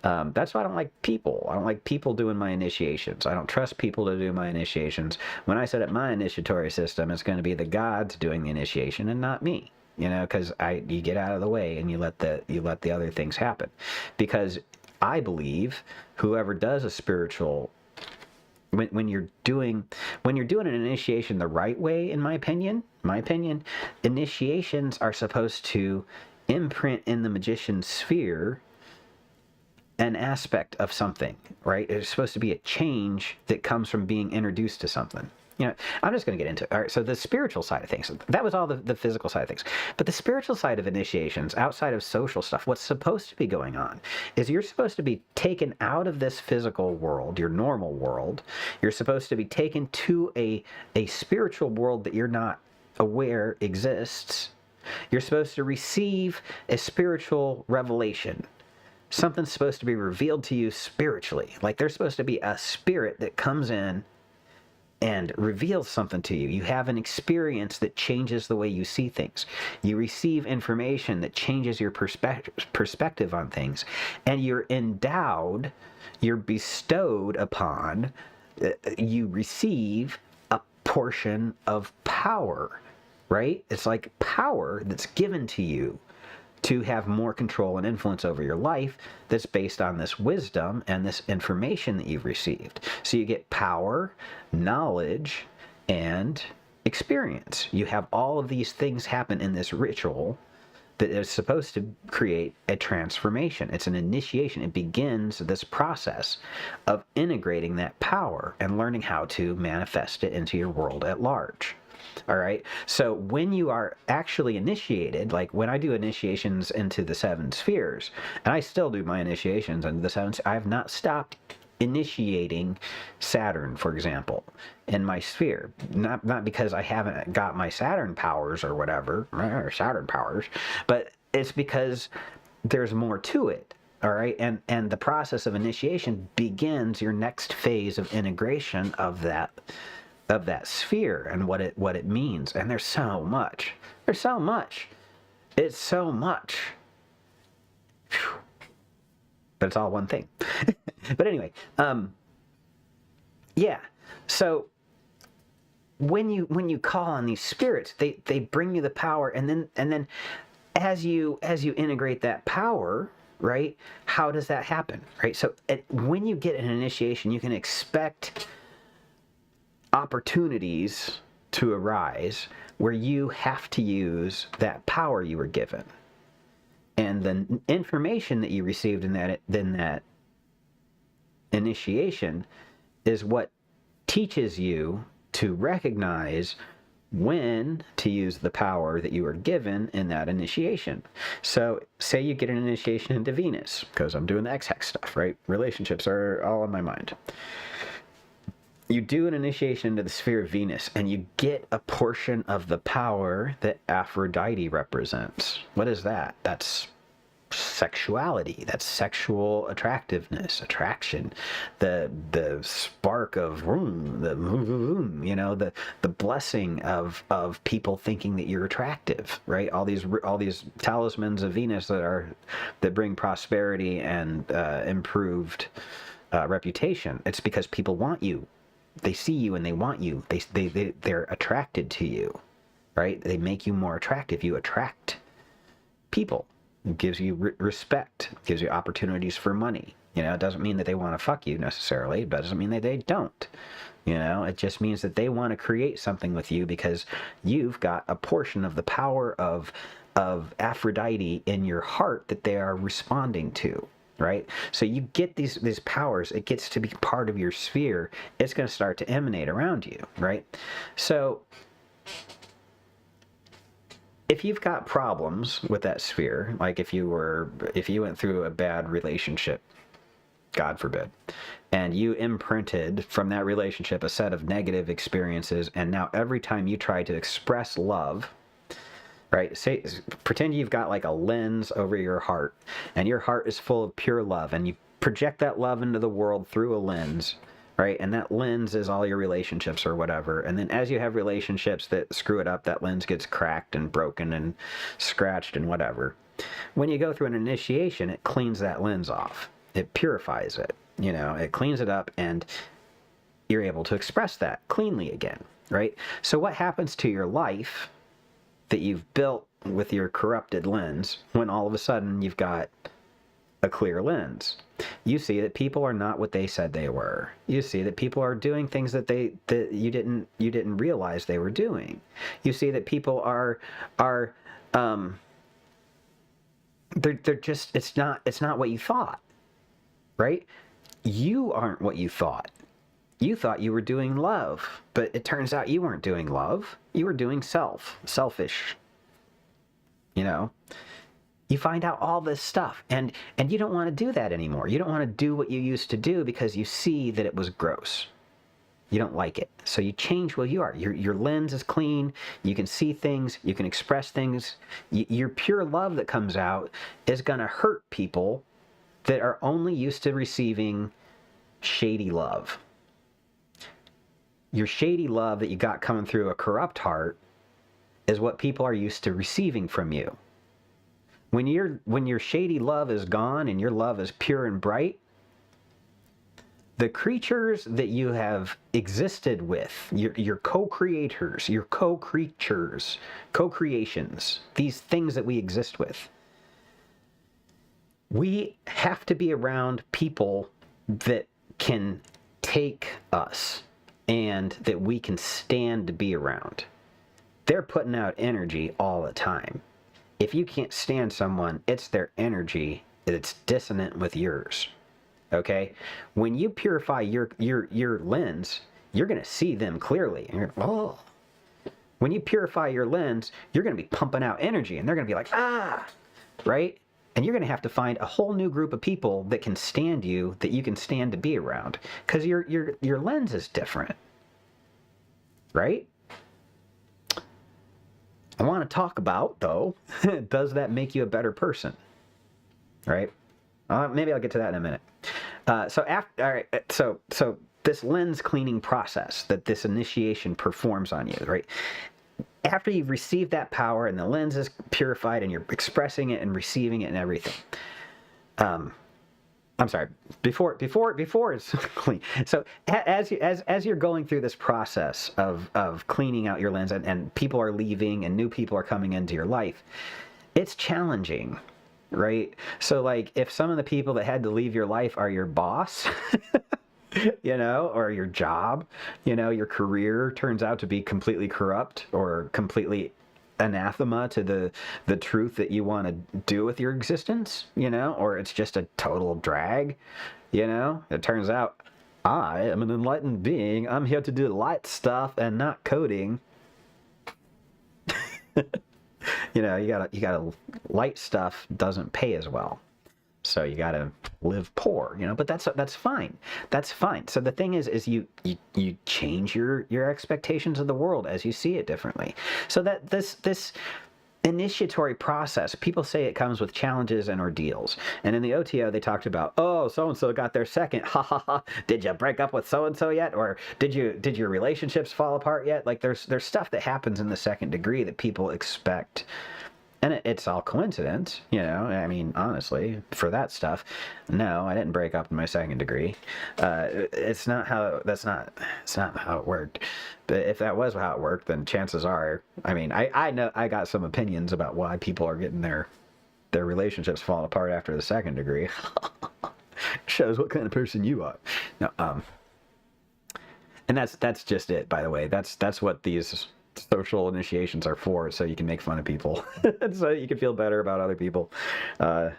That's why I don't like people. I don't like people doing my initiations. I don't trust people to do my initiations. When I set up my initiatory system, it's going to be the gods doing the initiation and not me. Because you get out of the way and you let the other things happen. Because I believe whoever does a spiritual, when you're doing an initiation the right way, in my opinion, initiations are supposed to imprint in the magician's sphere an aspect of something, right? It's supposed to be a change that comes from being introduced to something. I'm just going to get into it. All right, so the spiritual side of things, that was all the physical side of things. But the spiritual side of initiations, outside of social stuff, what's supposed to be going on is you're supposed to be taken out of this physical world, your normal world. You're supposed to be taken to a spiritual world that you're not aware exists. You're supposed to receive a spiritual revelation. Something's supposed to be revealed to you spiritually. Like, there's supposed to be a spirit that comes in and reveals something to you. You have an experience that changes the way you see things. You receive information that changes your perspective on things. And you're endowed, you're bestowed upon, you receive a portion of power, right? It's like power that's given to you to have more control and influence over your life that's based on this wisdom and this information that you've received. So you get power, knowledge, and experience. You have all of these things happen in this ritual that is supposed to create a transformation. It's an initiation. It begins this process of integrating that power and learning how to manifest it into your world at large. All right. So when you are actually initiated, like when I do initiations into the 7 spheres, and I still do my initiations into the 7, I have not stopped initiating Saturn, for example, in my sphere. Not because I haven't got my Saturn powers or whatever, or Saturn powers, but it's because there's more to it. All right. And the process of initiation begins your next phase of integration of that sphere and what it means. And there's so much. It's so much. Whew. But it's all one thing. But anyway, yeah. So when you call on these spirits, they bring you the power, and then as you integrate that power, right? How does that happen, right? So when you get an initiation, you can expect opportunities to arise where you have to use that power you were given, and the information that you received in that initiation is what teaches you to recognize when to use the power that you were given in that initiation. So say you get an initiation into Venus, because I'm doing the X-Hex stuff, right? Relationships are all on my mind. You do an initiation into the sphere of Venus, and you get a portion of the power that Aphrodite represents. What is that? That's sexuality. That's sexual attractiveness, attraction, the spark of the blessing of people thinking that you're attractive, right? All these talismans of Venus that bring prosperity and improved reputation. It's because people want you. They see you and they want you. They're attracted to you, right? They make you more attractive. You attract people. It gives you respect. It gives you opportunities for money. It doesn't mean that they want to fuck you necessarily. It doesn't mean that they don't. It just means that they want to create something with you because you've got a portion of the power of Aphrodite in your heart that they are responding to. Right? So you get these powers, it gets to be part of your sphere, it's going to start to emanate around you, right? So if you've got problems with that sphere, like if you went through a bad relationship, God forbid, and you imprinted from that relationship a set of negative experiences, and now every time you try to express love, right? Pretend you've got like a lens over your heart, and your heart is full of pure love, and you project that love into the world through a lens, right? And that lens is all your relationships or whatever. And then as you have relationships that screw it up, that lens gets cracked and broken and scratched and whatever. When you go through an initiation, it cleans that lens off. It purifies it. It cleans it up, and you're able to express that cleanly again, right? So what happens to your life that you've built with your corrupted lens when all of a sudden you've got a clear lens? You see that people are not what they said they were. You see that people are doing things that you didn't realize they were doing. You see that people they're just it's not what you thought, right? You aren't what you thought. You thought you were doing love, but it turns out you weren't doing love. You were doing selfish. You find out all this stuff, and you don't want to do that anymore. You don't want to do what you used to do because you see that it was gross. You don't like it. So you change who you are. Your lens is clean. You can see things. You can express things. Your pure love that comes out is going to hurt people that are only used to receiving shady love. your shady love that you got coming through a corrupt heart is what people are used to receiving from you. When your shady love is gone and your love is pure and bright, the creatures that you have existed with, your co-creators, your co-creatures, co-creations, these things that we exist with, we have to be around people that can take us and that we can stand to be around. They're putting out energy all the time. If you can't stand someone, it's their energy that's dissonant with yours. Okay? When you purify your lens, you're going to see them clearly. And you're, oh. When you purify your lens, you're going to be pumping out energy, and they're going to be like, ah, right? And you're going to have to find a whole new group of people that can stand you, that you can stand to be around, because your lens is different, right? I want to talk about, though, does that make you a better person, right? Maybe I'll get to that in a minute. So this lens cleaning process that this initiation performs on you, right? After you've received that power and the lens is purified and you're expressing it and receiving it and everything. I'm sorry. Before it's clean. So as you're going through this process of cleaning out your lens and people are leaving and new people are coming into your life, it's challenging, right? So like if some of the people that had to leave your life are your boss, you know, or your job, you know, your career turns out to be completely corrupt or completely anathema to the truth that you want to do with your existence, you know, or it's just a total drag, you know. It turns out I am an enlightened being. I'm here to do light stuff and not coding. You know, you gotta light stuff doesn't pay as well. So you got to live poor, you know, but that's fine. That's fine. So the thing is you change your expectations of the world as you see it differently. So that this initiatory process, people say it comes with challenges and ordeals. And in the OTO, they talked about, oh, so-and-so got their second. Ha ha ha. Did you break up with so-and-so yet? Or did your relationships fall apart yet? Like there's stuff that happens in the second degree that people expect. And it's all coincidence, you know. I mean, honestly, for that stuff, no, I didn't break up in my second degree. It's not how it worked. But if that was how it worked, then chances are, I mean, I know I got some opinions about why people are getting their relationships falling apart after the second degree. Shows what kind of person you are. No, and that's just it. By the way, that's what these social initiations are for, so you can make fun of people so you can feel better about other people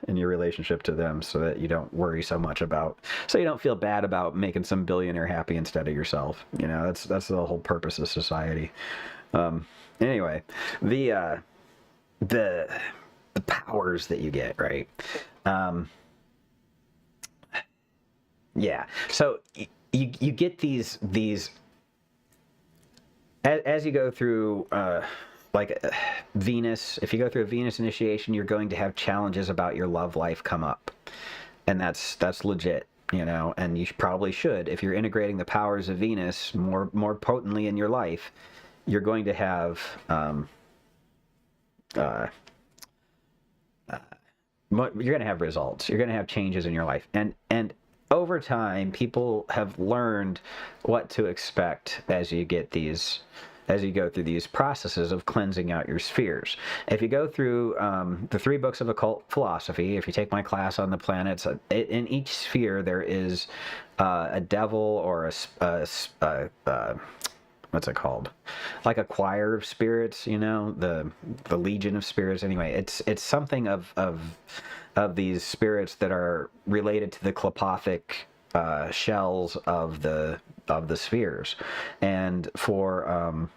in your relationship to them, so that you don't worry so much about, so you don't feel bad about making some billionaire happy instead of yourself, you know. That's the whole purpose of society. Anyway, the powers that you get, right? Yeah, so you get these as you go through, Venus, if you go through a Venus initiation, you're going to have challenges about your love life come up. And that's legit, you know, and you probably should. If you're integrating the powers of Venus more potently in your life, you're going to have, you're going to have results. You're going to have changes in your life. And over time, people have learned what to expect as you go through these processes of cleansing out your spheres. If you go through the 3 books of occult philosophy, if you take my class on the planets, in each sphere there is a devil or a what's it called? Like a choir of spirits, you know, the legion of spirits. Anyway, it's something of these spirits that are related to the Klopothic shells of the spheres. And for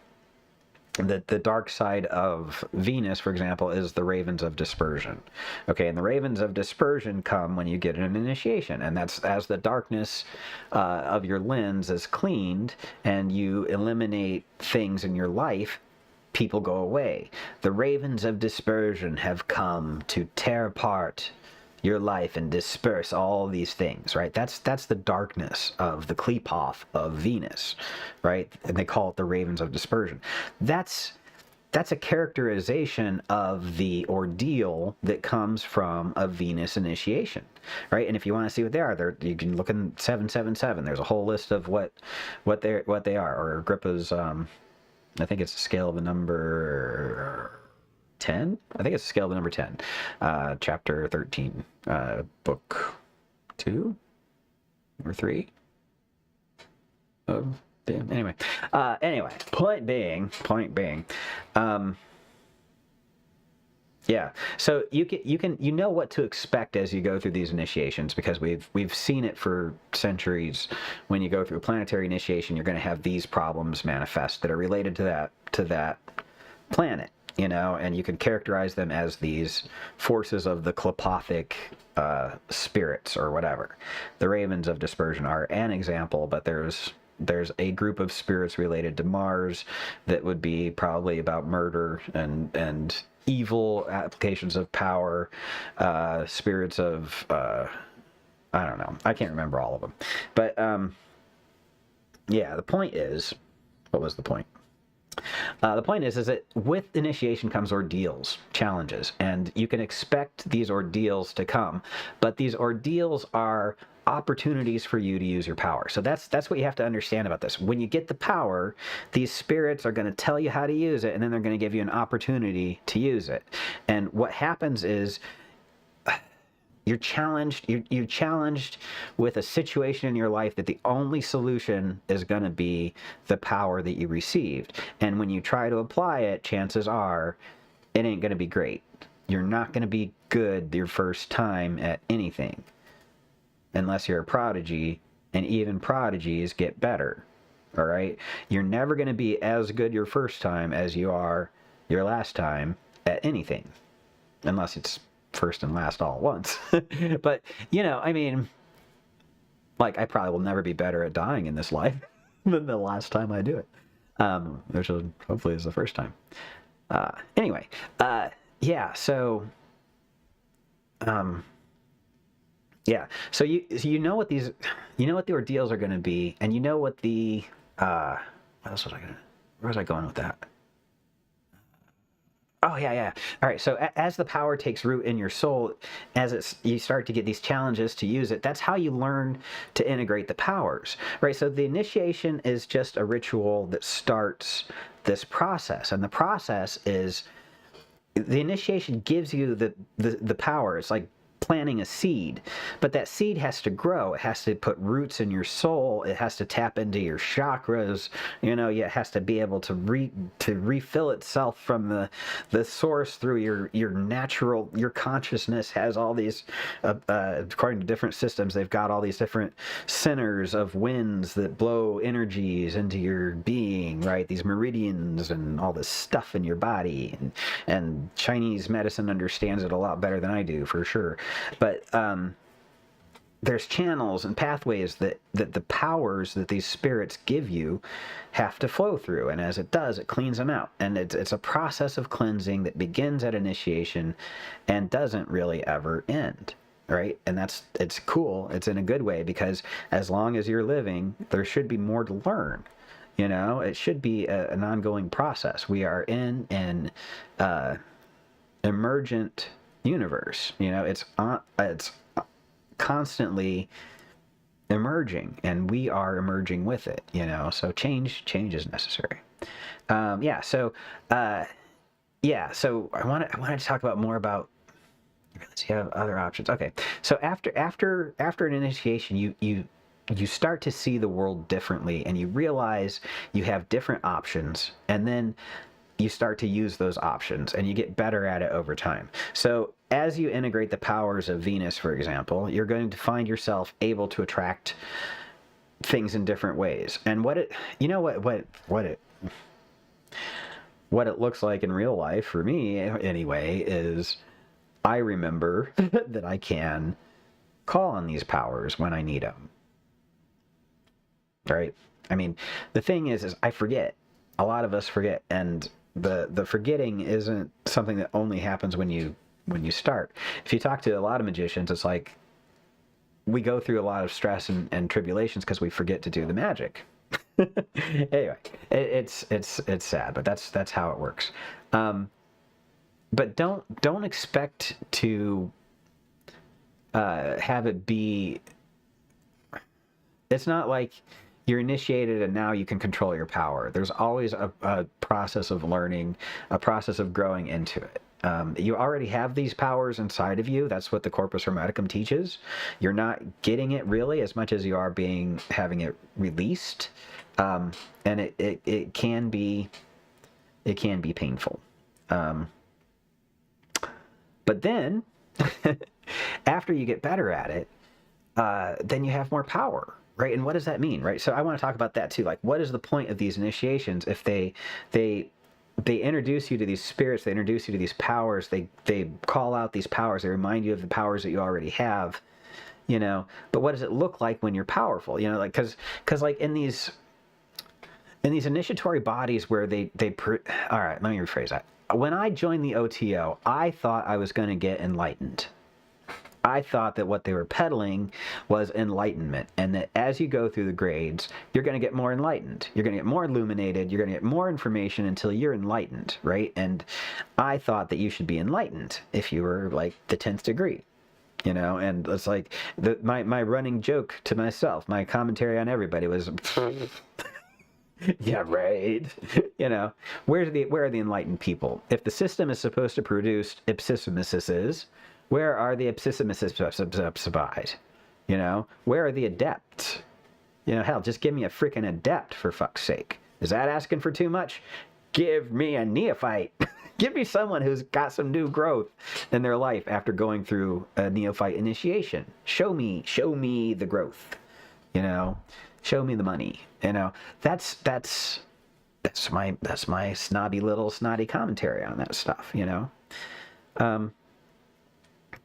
the dark side of Venus, for example, is the ravens of dispersion. Okay, and the ravens of dispersion come when you get an initiation, and that's as the darkness of your lens is cleaned and you eliminate things in your life, people go away. The ravens of dispersion have come to tear apart your life and disperse all these things, right? That's the darkness of the Qliphoth of Venus, right? And they call it the ravens of dispersion. That's a characterization of the ordeal that comes from a Venus initiation, right? And if you want to see what they are, you can look in 777. There's a whole list of what they are. Or Agrippa's, I think it's a scale of the number 10. I think it's a scale of the number 10, chapter 13, book 2 or 3. Anyway, point being, yeah. So you know what to expect as you go through these initiations, because we've seen it for centuries. When you go through a planetary initiation, you're going to have these problems manifest that are related to that planet, you know, and you can characterize them as these forces of the Qliphothic spirits or whatever. The ravens of dispersion are an example, but there's a group of spirits related to Mars that would be probably about murder and evil applications of power, spirits of I don't know, I can't remember all of them, but yeah, the point is, what was the point? The point is that with initiation comes ordeals, challenges, and you can expect these ordeals to come, but these ordeals are opportunities for you to use your power. So that's what you have to understand about this. When you get the power, these spirits are going to tell you how to use it, and then they're going to give you an opportunity to use it. And what happens is you're challenged with a situation in your life that the only solution is going to be the power that you received. And when you try to apply it, chances are it ain't going to be great. You're not going to be good your first time at anything, unless you're a prodigy, and even prodigies get better. All right? You're never going to be as good your first time as you are your last time at anything, unless it's first and last all at once. But, you know, I mean, like, I probably will never be better at dying in this life than the last time I do it, which hopefully is the first time. Anyway, yeah, so yeah, so you know what the ordeals are going to be, and you know what the what else was where was I going with that? Oh, yeah. All right, so as the power takes root in your soul, you start to get these challenges to use it, that's how you learn to integrate the powers, right? So the initiation is just a ritual that starts this process, and the process is, the initiation gives you the power. It's like planting a seed, but that seed has to grow. It has to put roots in your soul. It has to tap into your chakras. You know, it has to be able to refill itself from the source through your natural, your consciousness has all these, according to different systems, they've got all these different centers of winds that blow energies into your being, right? These meridians and all this stuff in your body, and Chinese medicine understands it a lot better than I do, for sure. But there's channels and pathways that the powers that these spirits give you have to flow through, and as it does, it cleans them out. And it's a process of cleansing that begins at initiation and doesn't really ever end, right? And it's cool. It's in a good way, because as long as you're living, there should be more to learn. You know, it should be an ongoing process. We are in an emergent universe. You know, it's constantly emerging, and we are emerging with it, you know, so change is necessary. So I wanted to talk about more about, let's see, have other options. Okay, so after an initiation, you start to see the world differently, and you realize you have different options, and then you start to use those options, and you get better at it over time. So as you integrate the powers of Venus, for example, you're going to find yourself able to attract things in different ways. And what it looks like in real life, for me anyway, is I remember that I can call on these powers when I need them. Right? I mean, the thing is I forget. A lot of us forget, and the forgetting isn't something that only happens when you when you start. If you talk to a lot of magicians, it's like we go through a lot of stress and tribulations because we forget to do the magic. Anyway, it's sad, but that's how it works. But don't expect to have it be. It's not like you're initiated and now you can control your power. There's always a process of learning, a process of growing into it. You already have these powers inside of you. That's what the Corpus Hermeticum teaches. You're not getting it really as much as you are having it released, and it can be painful. But then, after you get better at it, then you have more power, right? And what does that mean, right? So I want to talk about that too. Like, what is the point of these initiations if they introduce you to these spirits, they introduce you to these powers, they call out these powers, they remind you of the powers that you already have, but what does it look like when you're powerful? Like, because like in these initiatory bodies where all right, let me rephrase that. When I joined the OTO, I thought I was going to get enlightened. I thought that what they were peddling was enlightenment, and that as you go through the grades, you're going to get more enlightened. You're going to get more illuminated. You're going to get more information until you're enlightened, right? And I thought that you should be enlightened if you were like the 10th degree, and it's like my running joke to myself, my commentary on everybody was, yeah, right. Where are the enlightened people? If the system is supposed to produce ipsissimuses, where are the ipsissimuses? Where are the adepts? Hell, just give me a freaking adept, for fuck's sake. Is that asking for too much? Give me a neophyte. Give me someone who's got some new growth in their life after going through a neophyte initiation. Show me the growth. Show me the money. That's my snotty commentary on that stuff.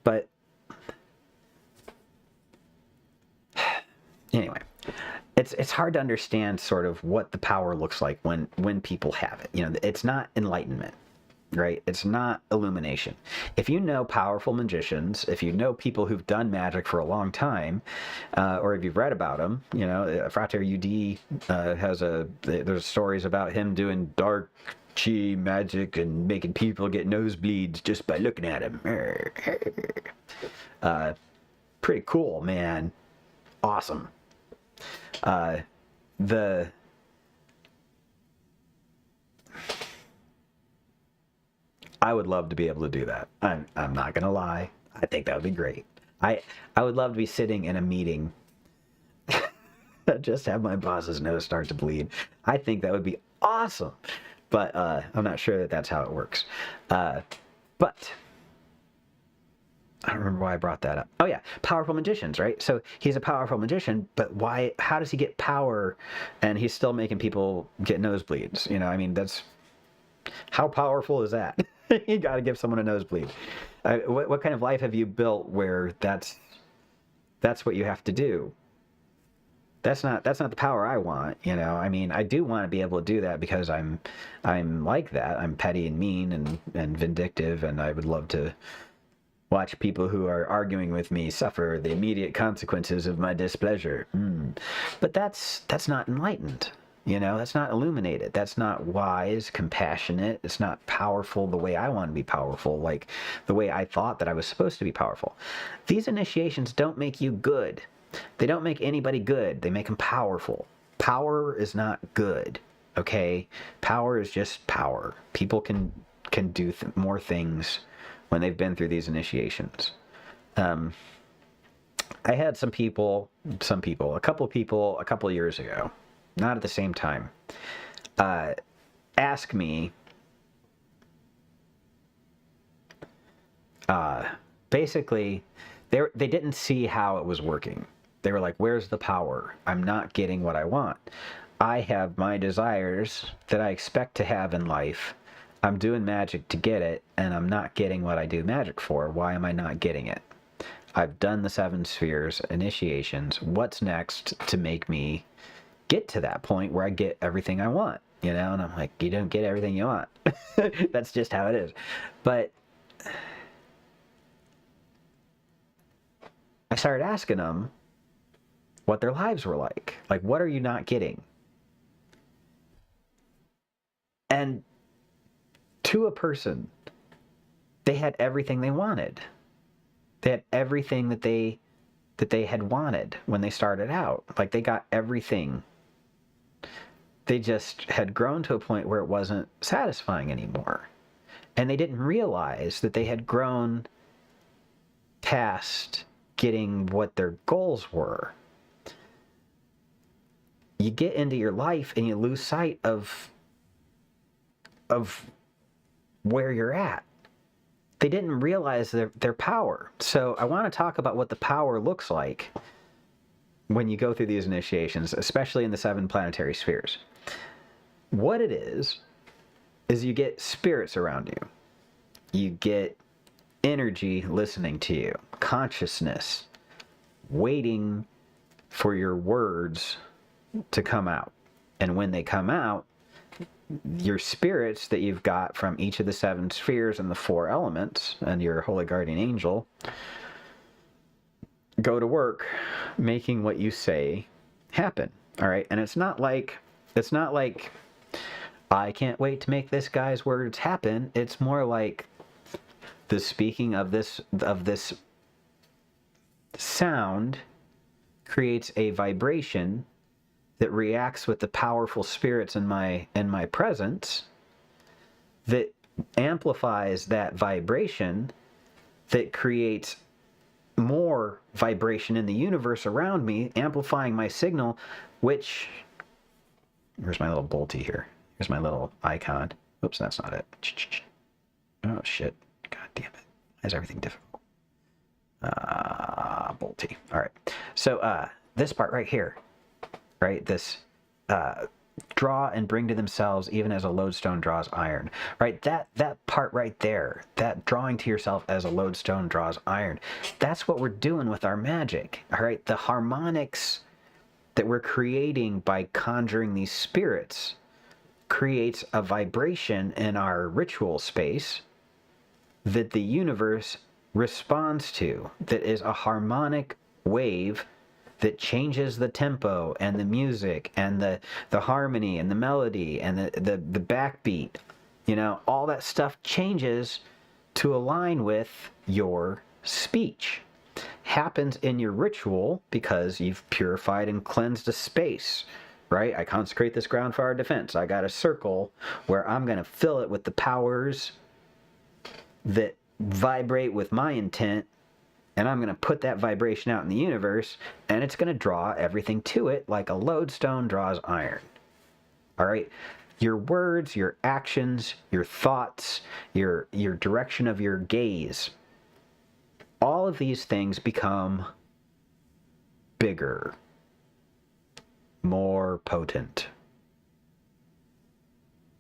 But anyway, it's hard to understand sort of what the power looks like when people have it. It's not enlightenment, right? It's not illumination. If you know powerful magicians, if you know people who've done magic for a long time, or if you've read about them, Frater UD there's stories about him doing dark chi magic and making people get nosebleeds just by looking at him. Pretty cool, man. Awesome. I would love to be able to do that. I'm not gonna lie. I think that would be great. I would love to be sitting in a meeting just have my boss's nose start to bleed. I think that would be awesome. But I'm not sure that that's how it works. But I don't remember why I brought that up. Oh yeah, powerful magicians, right? So he's a powerful magician, but why? How does he get power, and he's still making people get nosebleeds? That's how powerful is that? You got to give someone a nosebleed. What kind of life have you built where that's what you have to do? That's not the power I want, I do want to be able to do that because I'm like that. I'm petty and mean and vindictive, and I would love to watch people who are arguing with me suffer the immediate consequences of my displeasure. But that's not enlightened, that's not illuminated. That's not wise, compassionate. It's not powerful the way I want to be powerful, like the way I thought that I was supposed to be powerful. These initiations don't make you good. They don't make anybody good. They make them powerful. Power is not good, okay? Power is just power. People can do more things when they've been through these initiations. I had a couple people a couple years ago, not at the same time, ask me, basically, they didn't see how it was working. They were like, where's the power? I'm not getting what I want. I have my desires that I expect to have in life. I'm doing magic to get it, and I'm not getting what I do magic for. Why am I not getting it? I've done the 7 spheres, initiations. What's next to make me get to that point where I get everything I want? And I'm like, you don't get everything you want. That's just how it is. But I started asking them what their lives were like. Like, what are you not getting? And to a person, they had everything they wanted. They had everything that they had wanted when they started out. Like, they got everything. They just had grown to a point where it wasn't satisfying anymore. And they didn't realize that they had grown past getting what their goals were. You get into your life and you lose sight of where you're at. They didn't realize their power. So I want to talk about what the power looks like when you go through these initiations, especially in the 7 planetary spheres. What it is you get spirits around you. You get energy listening to you, consciousness waiting for your words to come out. And when they come out, your spirits that you've got from each of the 7 spheres and the 4 elements and your holy guardian angel go to work making what you say happen. All right. And it's not like I can't wait to make this guy's words happen. It's more like the speaking of this sound creates a vibration that reacts with the powerful spirits in my presence, that amplifies that vibration, that creates more vibration in the universe around me, amplifying my signal, which, where's my little bolty here? Here's my little icon. Oops, that's not it. Oh, shit. God damn it. Why is everything difficult? Bolty. All right. So this part right here, right? This draw and bring to themselves even as a lodestone draws iron, right? That part right there, that drawing to yourself as a lodestone draws iron, that's what we're doing with our magic, all right? The harmonics that we're creating by conjuring these spirits creates a vibration in our ritual space that the universe responds to, that is a harmonic wave that changes the tempo and the music and the harmony and the melody and the backbeat. You know, all that stuff changes to align with your speech. Happens in your ritual because you've purified and cleansed a space, right? I consecrate this ground for our defense. I got a circle where I'm going to fill it with the powers that vibrate with my intent, and I'm going to put that vibration out in the universe, and it's going to draw everything to it like a lodestone draws iron. All right? Your words, your actions, your thoughts, your direction of your gaze, all of these things become bigger, more potent.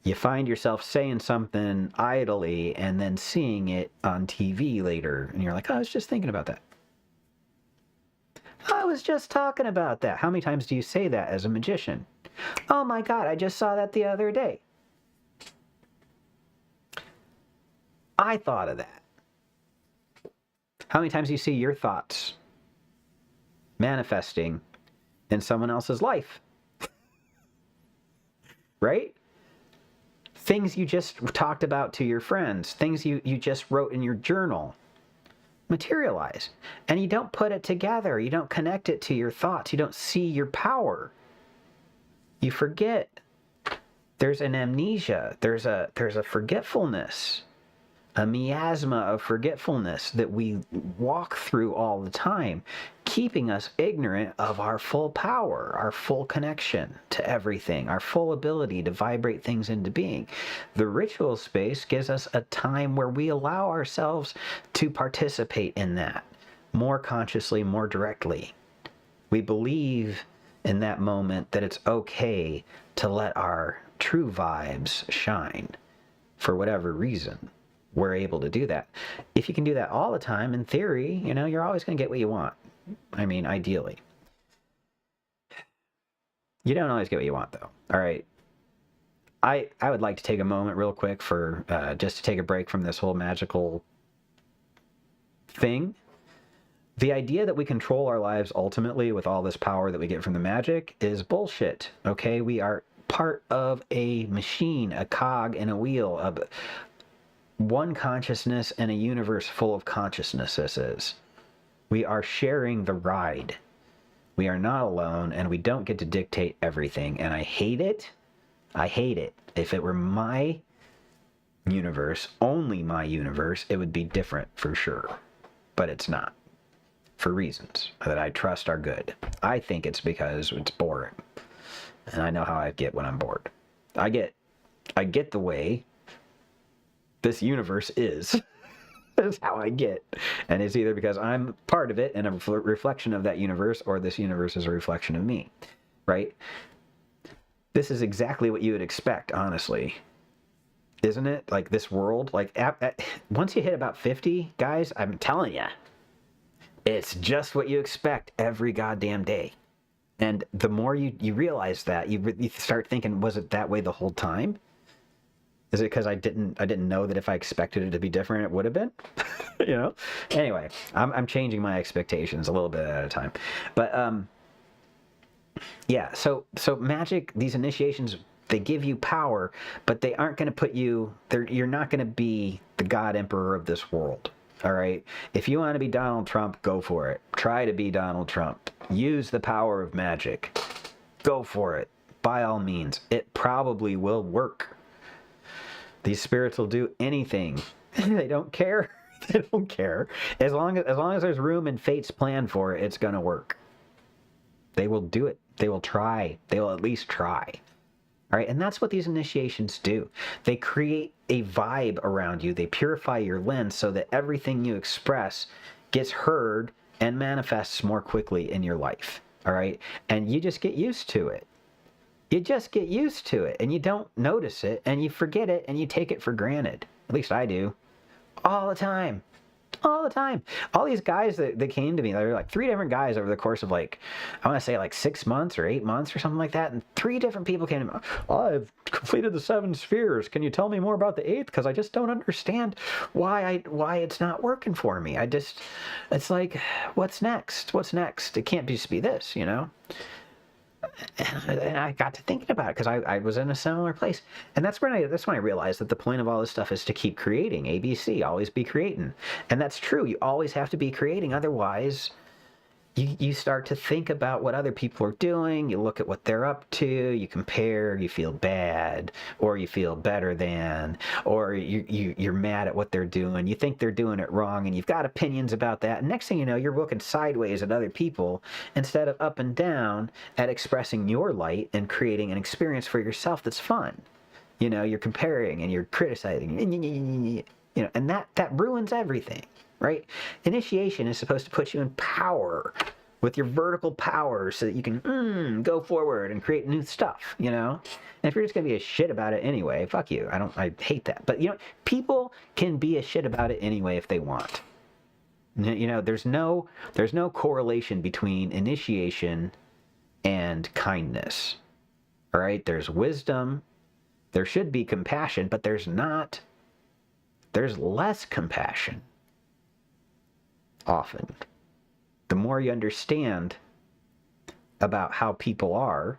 You find yourself saying something idly and then seeing it on TV later, and you're like, oh, I was just thinking about that. I was just talking about that. How many times do you say that as a magician? Oh my God, I just saw that the other day. I thought of that. How many times do you see your thoughts manifesting in someone else's life? Right? Things you just talked about to your friends, things you just wrote in your journal, materialize. And you don't put it together. You don't connect it to your thoughts. You don't see your power. You forget. There's an amnesia. There's a forgetfulness, a miasma of forgetfulness that we walk through all the time, keeping us ignorant of our full power, our full connection to everything, our full ability to vibrate things into being. The ritual space gives us a time where we allow ourselves to participate in that more consciously, more directly. We believe in that moment that it's okay to let our true vibes shine for whatever reason. We're able to do that. If you can do that all the time, in theory, you know, you're always going to get what you want. I mean, ideally. You don't always get what you want, though. All right. I would like to take a moment real quick for just to take a break from this whole magical thing. the idea that we control our lives ultimately with all this power that we get from the magic is bullshit. Okay, we are part of a machine, a cog in a wheel, of one consciousness in a universe full of consciousnesses. We are sharing the ride. We are not alone, and we don't get to dictate everything. And I hate it. I hate it. If it were my universe, only my universe, it would be different for sure. But it's not. For reasons that I trust are good. I think it's because it's boring. And I know how I get when I'm bored. I get the way this universe is. That's how I get. And it's either because I'm part of it and a reflection of that universe, or this universe is a reflection of me, right? This is exactly what you would expect, honestly. Isn't it? Like this world, like once you hit about 50, guys, I'm telling you, it's just what you expect every goddamn day. And the more you realize that, you start thinking, was it that way the whole time? Is it because I didn't know that if I expected it to be different, it would have been? You know? Anyway, I'm changing my expectations a little bit at a time. But yeah, so magic, these initiations, they give you power, but they aren't going to put you there. You're not going to be the God Emperor of this world. All right. If you want to be Donald Trump, go for it. Try to be Donald Trump. Use the power of magic. Go for it. By all means. It probably will work. These spirits will do anything. They don't care. They don't care. As long as there's room in fate's plan for it, it's going to work. They will do it. They will try. They will at least try. All right, and that's what these initiations do. They create a vibe around you. They purify your lens so that everything you express gets heard and manifests more quickly in your life. All right, and you just get used to it. You just get used to it, and you don't notice it, and you forget it, and you take it for granted. At least I do. All the time. All the time. All these guys that came to me, there were like 3 different guys over the course of like, I want to say like 6 months or 8 months or something like that, and 3 different people came to me. I've completed the 7 spheres. Can you tell me more about the 8th? Because I just don't understand why it's not working for me. It's like, what's next? What's next? It can't just be this, you know? And I got to thinking about it because I was in a similar place, and that's when I realized that the point of all this stuff is to keep creating. ABC, always be creating, and that's true. You always have to be creating, otherwise you start to think about what other people are doing. You look at what they're up to. You compare. You feel bad, or you feel better than, or you're mad at what they're doing. You think they're doing it wrong, and you've got opinions about that. And next thing you know, you're looking sideways at other people instead of up and down at expressing your light and creating an experience for yourself that's fun. You know, you're comparing and you're criticizing, you know, and that ruins everything. Right? Initiation is supposed to put you in power with your vertical power so that you can go forward and create new stuff, you know? And if you're just going to be a shit about it anyway, fuck you. I hate that. But, you know, people can be a shit about it anyway if they want. You know, there's no correlation between initiation and kindness. All right? There's wisdom. There should be compassion, but there's not. There's less compassion. Often. The more you understand about how people are,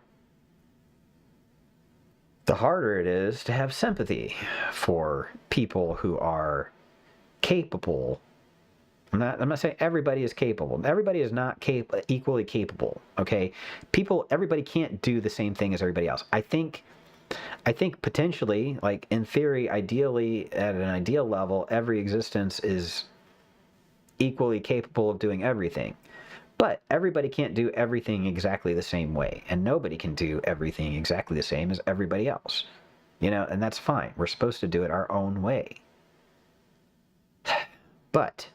the harder it is to have sympathy for people who are capable. I'm not saying everybody is capable. Everybody is not equally capable, okay? Everybody can't do the same thing as everybody else. I think potentially, like in theory, ideally, at an ideal level, every existence is equally capable of doing everything. But everybody can't do everything exactly the same way, and nobody can do everything exactly the same as everybody else. You know, and that's fine. We're supposed to do it our own way. But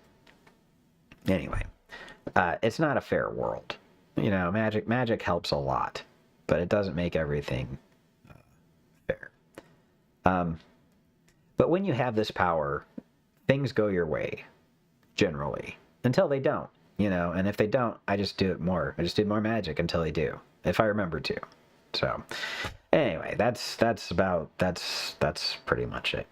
anyway, it's not a fair world. You know, magic helps a lot, but it doesn't make everything fair. But when you have this power, things go your way. Generally, until they don't, you know, and if they don't, I just do it more. I just do more magic until they do, if I remember to. So Anyway, that's pretty much it.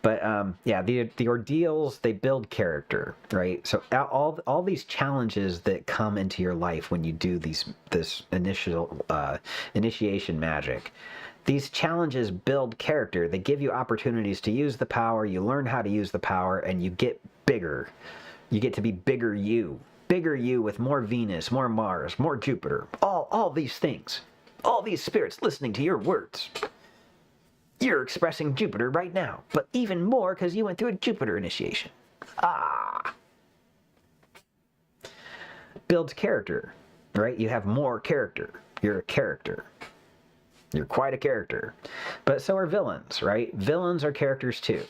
But yeah, the ordeals, they build character, right? So all these challenges that come into your life when you do this initiation magic, these challenges build character. They give you opportunities to use the power. You learn how to use the power, and you get bigger. You get to be bigger you. Bigger you with more Venus, more Mars, more Jupiter. All these things. All these spirits listening to your words. You're expressing Jupiter right now, but even more because you went through a Jupiter initiation. Builds character, right? You have more character. You're a character. You're quite a character. But so are villains, right? Villains are characters too.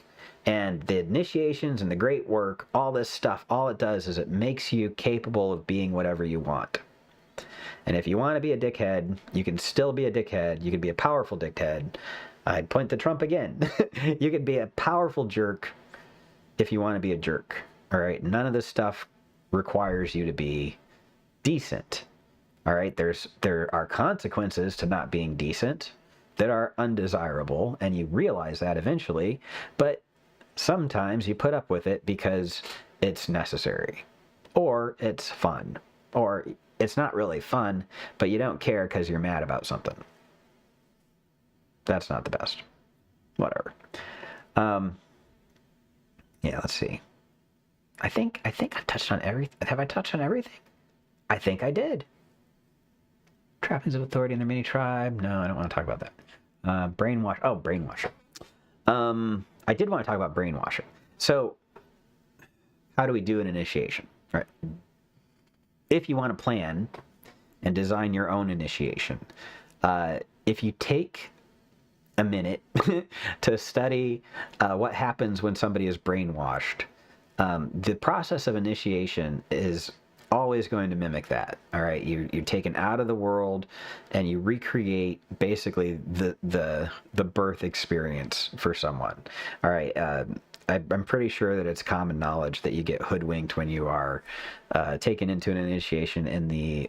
And the initiations and the great work, all this stuff, all it does is it makes you capable of being whatever you want. And if you want to be a dickhead, you can still be a dickhead. You can be a powerful dickhead. I'd point to Trump again. You can be a powerful jerk if you want to be a jerk. All right? None of this stuff requires you to be decent. All right? There are consequences to not being decent that are undesirable, and you realize that eventually. But sometimes you put up with it because it's necessary, or it's fun, or it's not really fun, but you don't care because you're mad about something. That's not the best. Whatever. Yeah, let's see. I think I've touched on everything. Have I touched on everything? I think I did. Trappings of authority in their mini tribe. No, I don't want to talk about that. Brainwash. Oh, brainwashing. I did want to talk about brainwashing. So, how do we do an initiation? Right. If you want to plan and design your own initiation, if you take a minute to study what happens when somebody is brainwashed, the process of initiation is always going to mimic that. All right, you're taken out of the world and you recreate basically the birth experience for someone. All right. I'm pretty sure that it's common knowledge that you get hoodwinked when you are taken into an initiation in the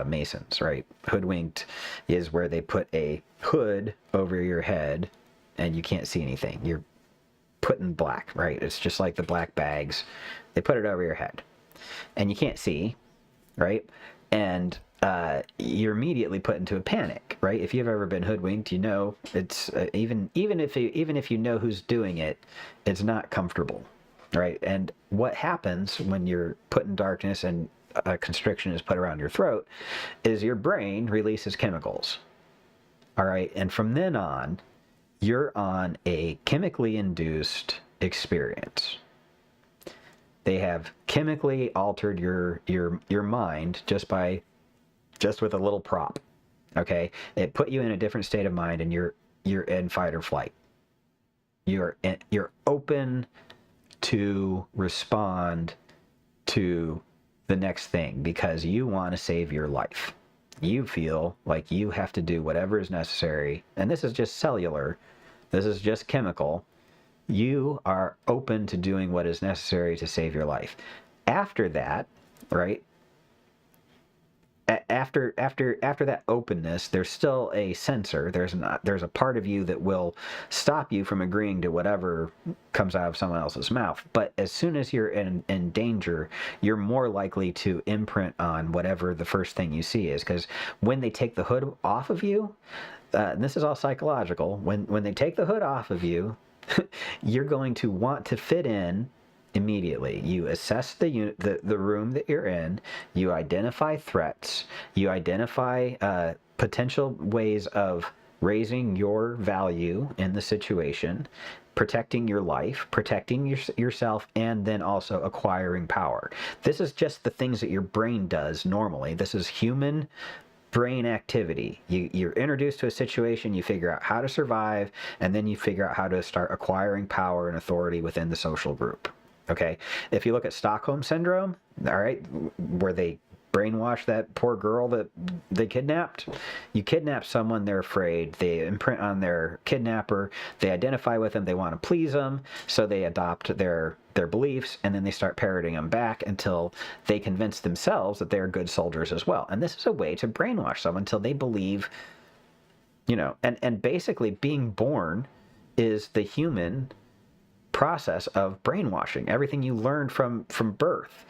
Masons, right? Hoodwinked is where they put a hood over your head and you can't see anything. You're put in black, right? It's just like the black bags. They put it over your head and you can't see, right? And you're immediately put into a panic, right? If you've ever been hoodwinked, you know it's even if you know who's doing it, it's not comfortable, right? And what happens when you're put in darkness and a constriction is put around your throat is your brain releases chemicals, all right? And from then on, you're on a chemically induced experience. They have chemically altered your mind just with a little prop, okay? It put you in a different state of mind, and you're in fight or flight. You're open to respond to the next thing because you want to save your life. You feel like you have to do whatever is necessary, and this is just cellular. This is just chemical. You are open to doing what is necessary to save your life. After that, right? After that openness, there's still a censor. There's a part of you that will stop you from agreeing to whatever comes out of someone else's mouth. But as soon as you're in danger, you're more likely to imprint on whatever the first thing you see is. Because when they take the hood off of you, and this is all psychological, when they take the hood off of you, you're going to want to fit in immediately. You assess the room that you're in, you identify threats, you identify potential ways of raising your value in the situation, protecting your life, protecting yourself, and then also acquiring power. This is just the things that your brain does normally. This is human brain activity. You're introduced to a situation, you figure out how to survive, and then you figure out how to start acquiring power and authority within the social group. Okay, if you look at Stockholm Syndrome, all right, where they brainwash that poor girl that they kidnapped. You kidnap someone, they're afraid. They imprint on their kidnapper. They identify with them. They want to please them, so they adopt their beliefs, and then they start parroting them back until they convince themselves that they're good soldiers as well. And this is a way to brainwash someone until they believe and basically being born is the human process of brainwashing. Everything you learned from birth,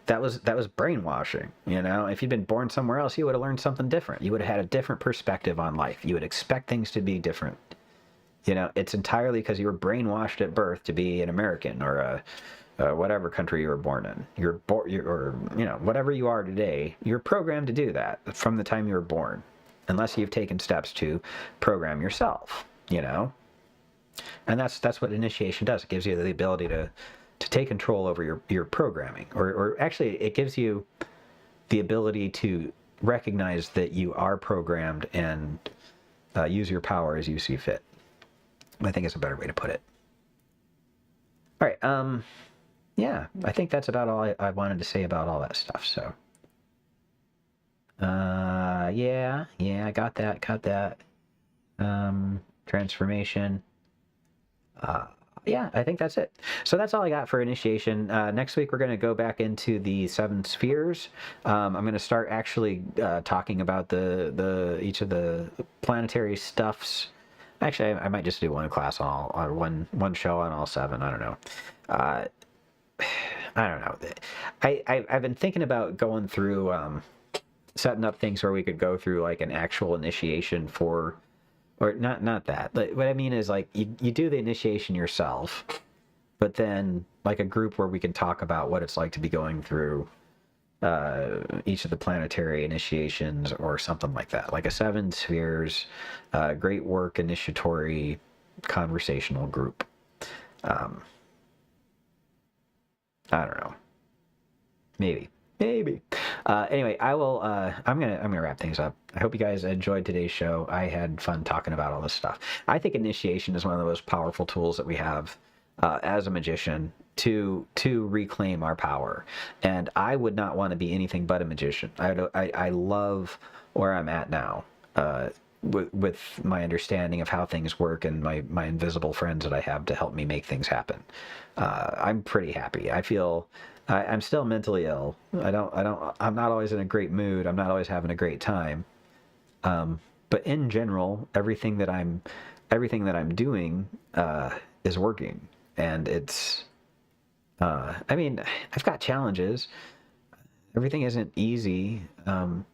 that was brainwashing. If you'd been born somewhere else, you would have learned something different. You would have had a different perspective on life. You would expect things to be different. It's entirely because you were brainwashed at birth to be an American or whatever country you were born in. Or whatever you are today, you're programmed to do that from the time you were born, unless you've taken steps to program yourself. And that's what initiation does. It gives you the ability to take control over your programming, or actually it gives you the ability to recognize that you are programmed and use your power as you see fit. I think it's a better way to put it. All right. Yeah, I think that's about all I wanted to say about all that stuff. So, yeah, I got that. Transformation. Yeah, I think that's it. So that's all I got for initiation. Next week, we're going to go back into the 7 spheres. I'm going to start actually talking about each of the planetary stuffs. Actually, I might just do one class on all, or one show on all 7. I don't know. I don't know. I've been thinking about going through setting up things where we could go through like an actual initiation for, or not that. But what I mean is like you do the initiation yourself, but then like a group where we can talk about what it's like to be going through each of the planetary initiations or something like that, like a 7 spheres, great work initiatory conversational group. I don't know. Maybe. Anyway, I will. I'm gonna wrap things up. I hope you guys enjoyed today's show. I had fun talking about all this stuff. I think initiation is one of the most powerful tools that we have as a magician to reclaim our power. And I would not want to be anything but a magician. I love where I'm at now. With my understanding of how things work and my invisible friends that I have to help me make things happen. I'm pretty happy. I feel I'm still mentally ill. I'm not always in a great mood. I'm not always having a great time. But in general, everything that I'm doing is working, and it's. I mean, I've got challenges. Everything isn't easy, but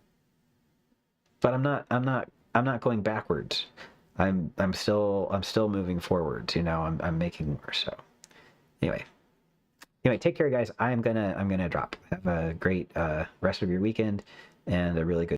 I'm not going backwards. I'm still moving forwards. I'm making more. So anyway, take care, guys. I'm gonna drop. Have a great rest of your weekend and a really good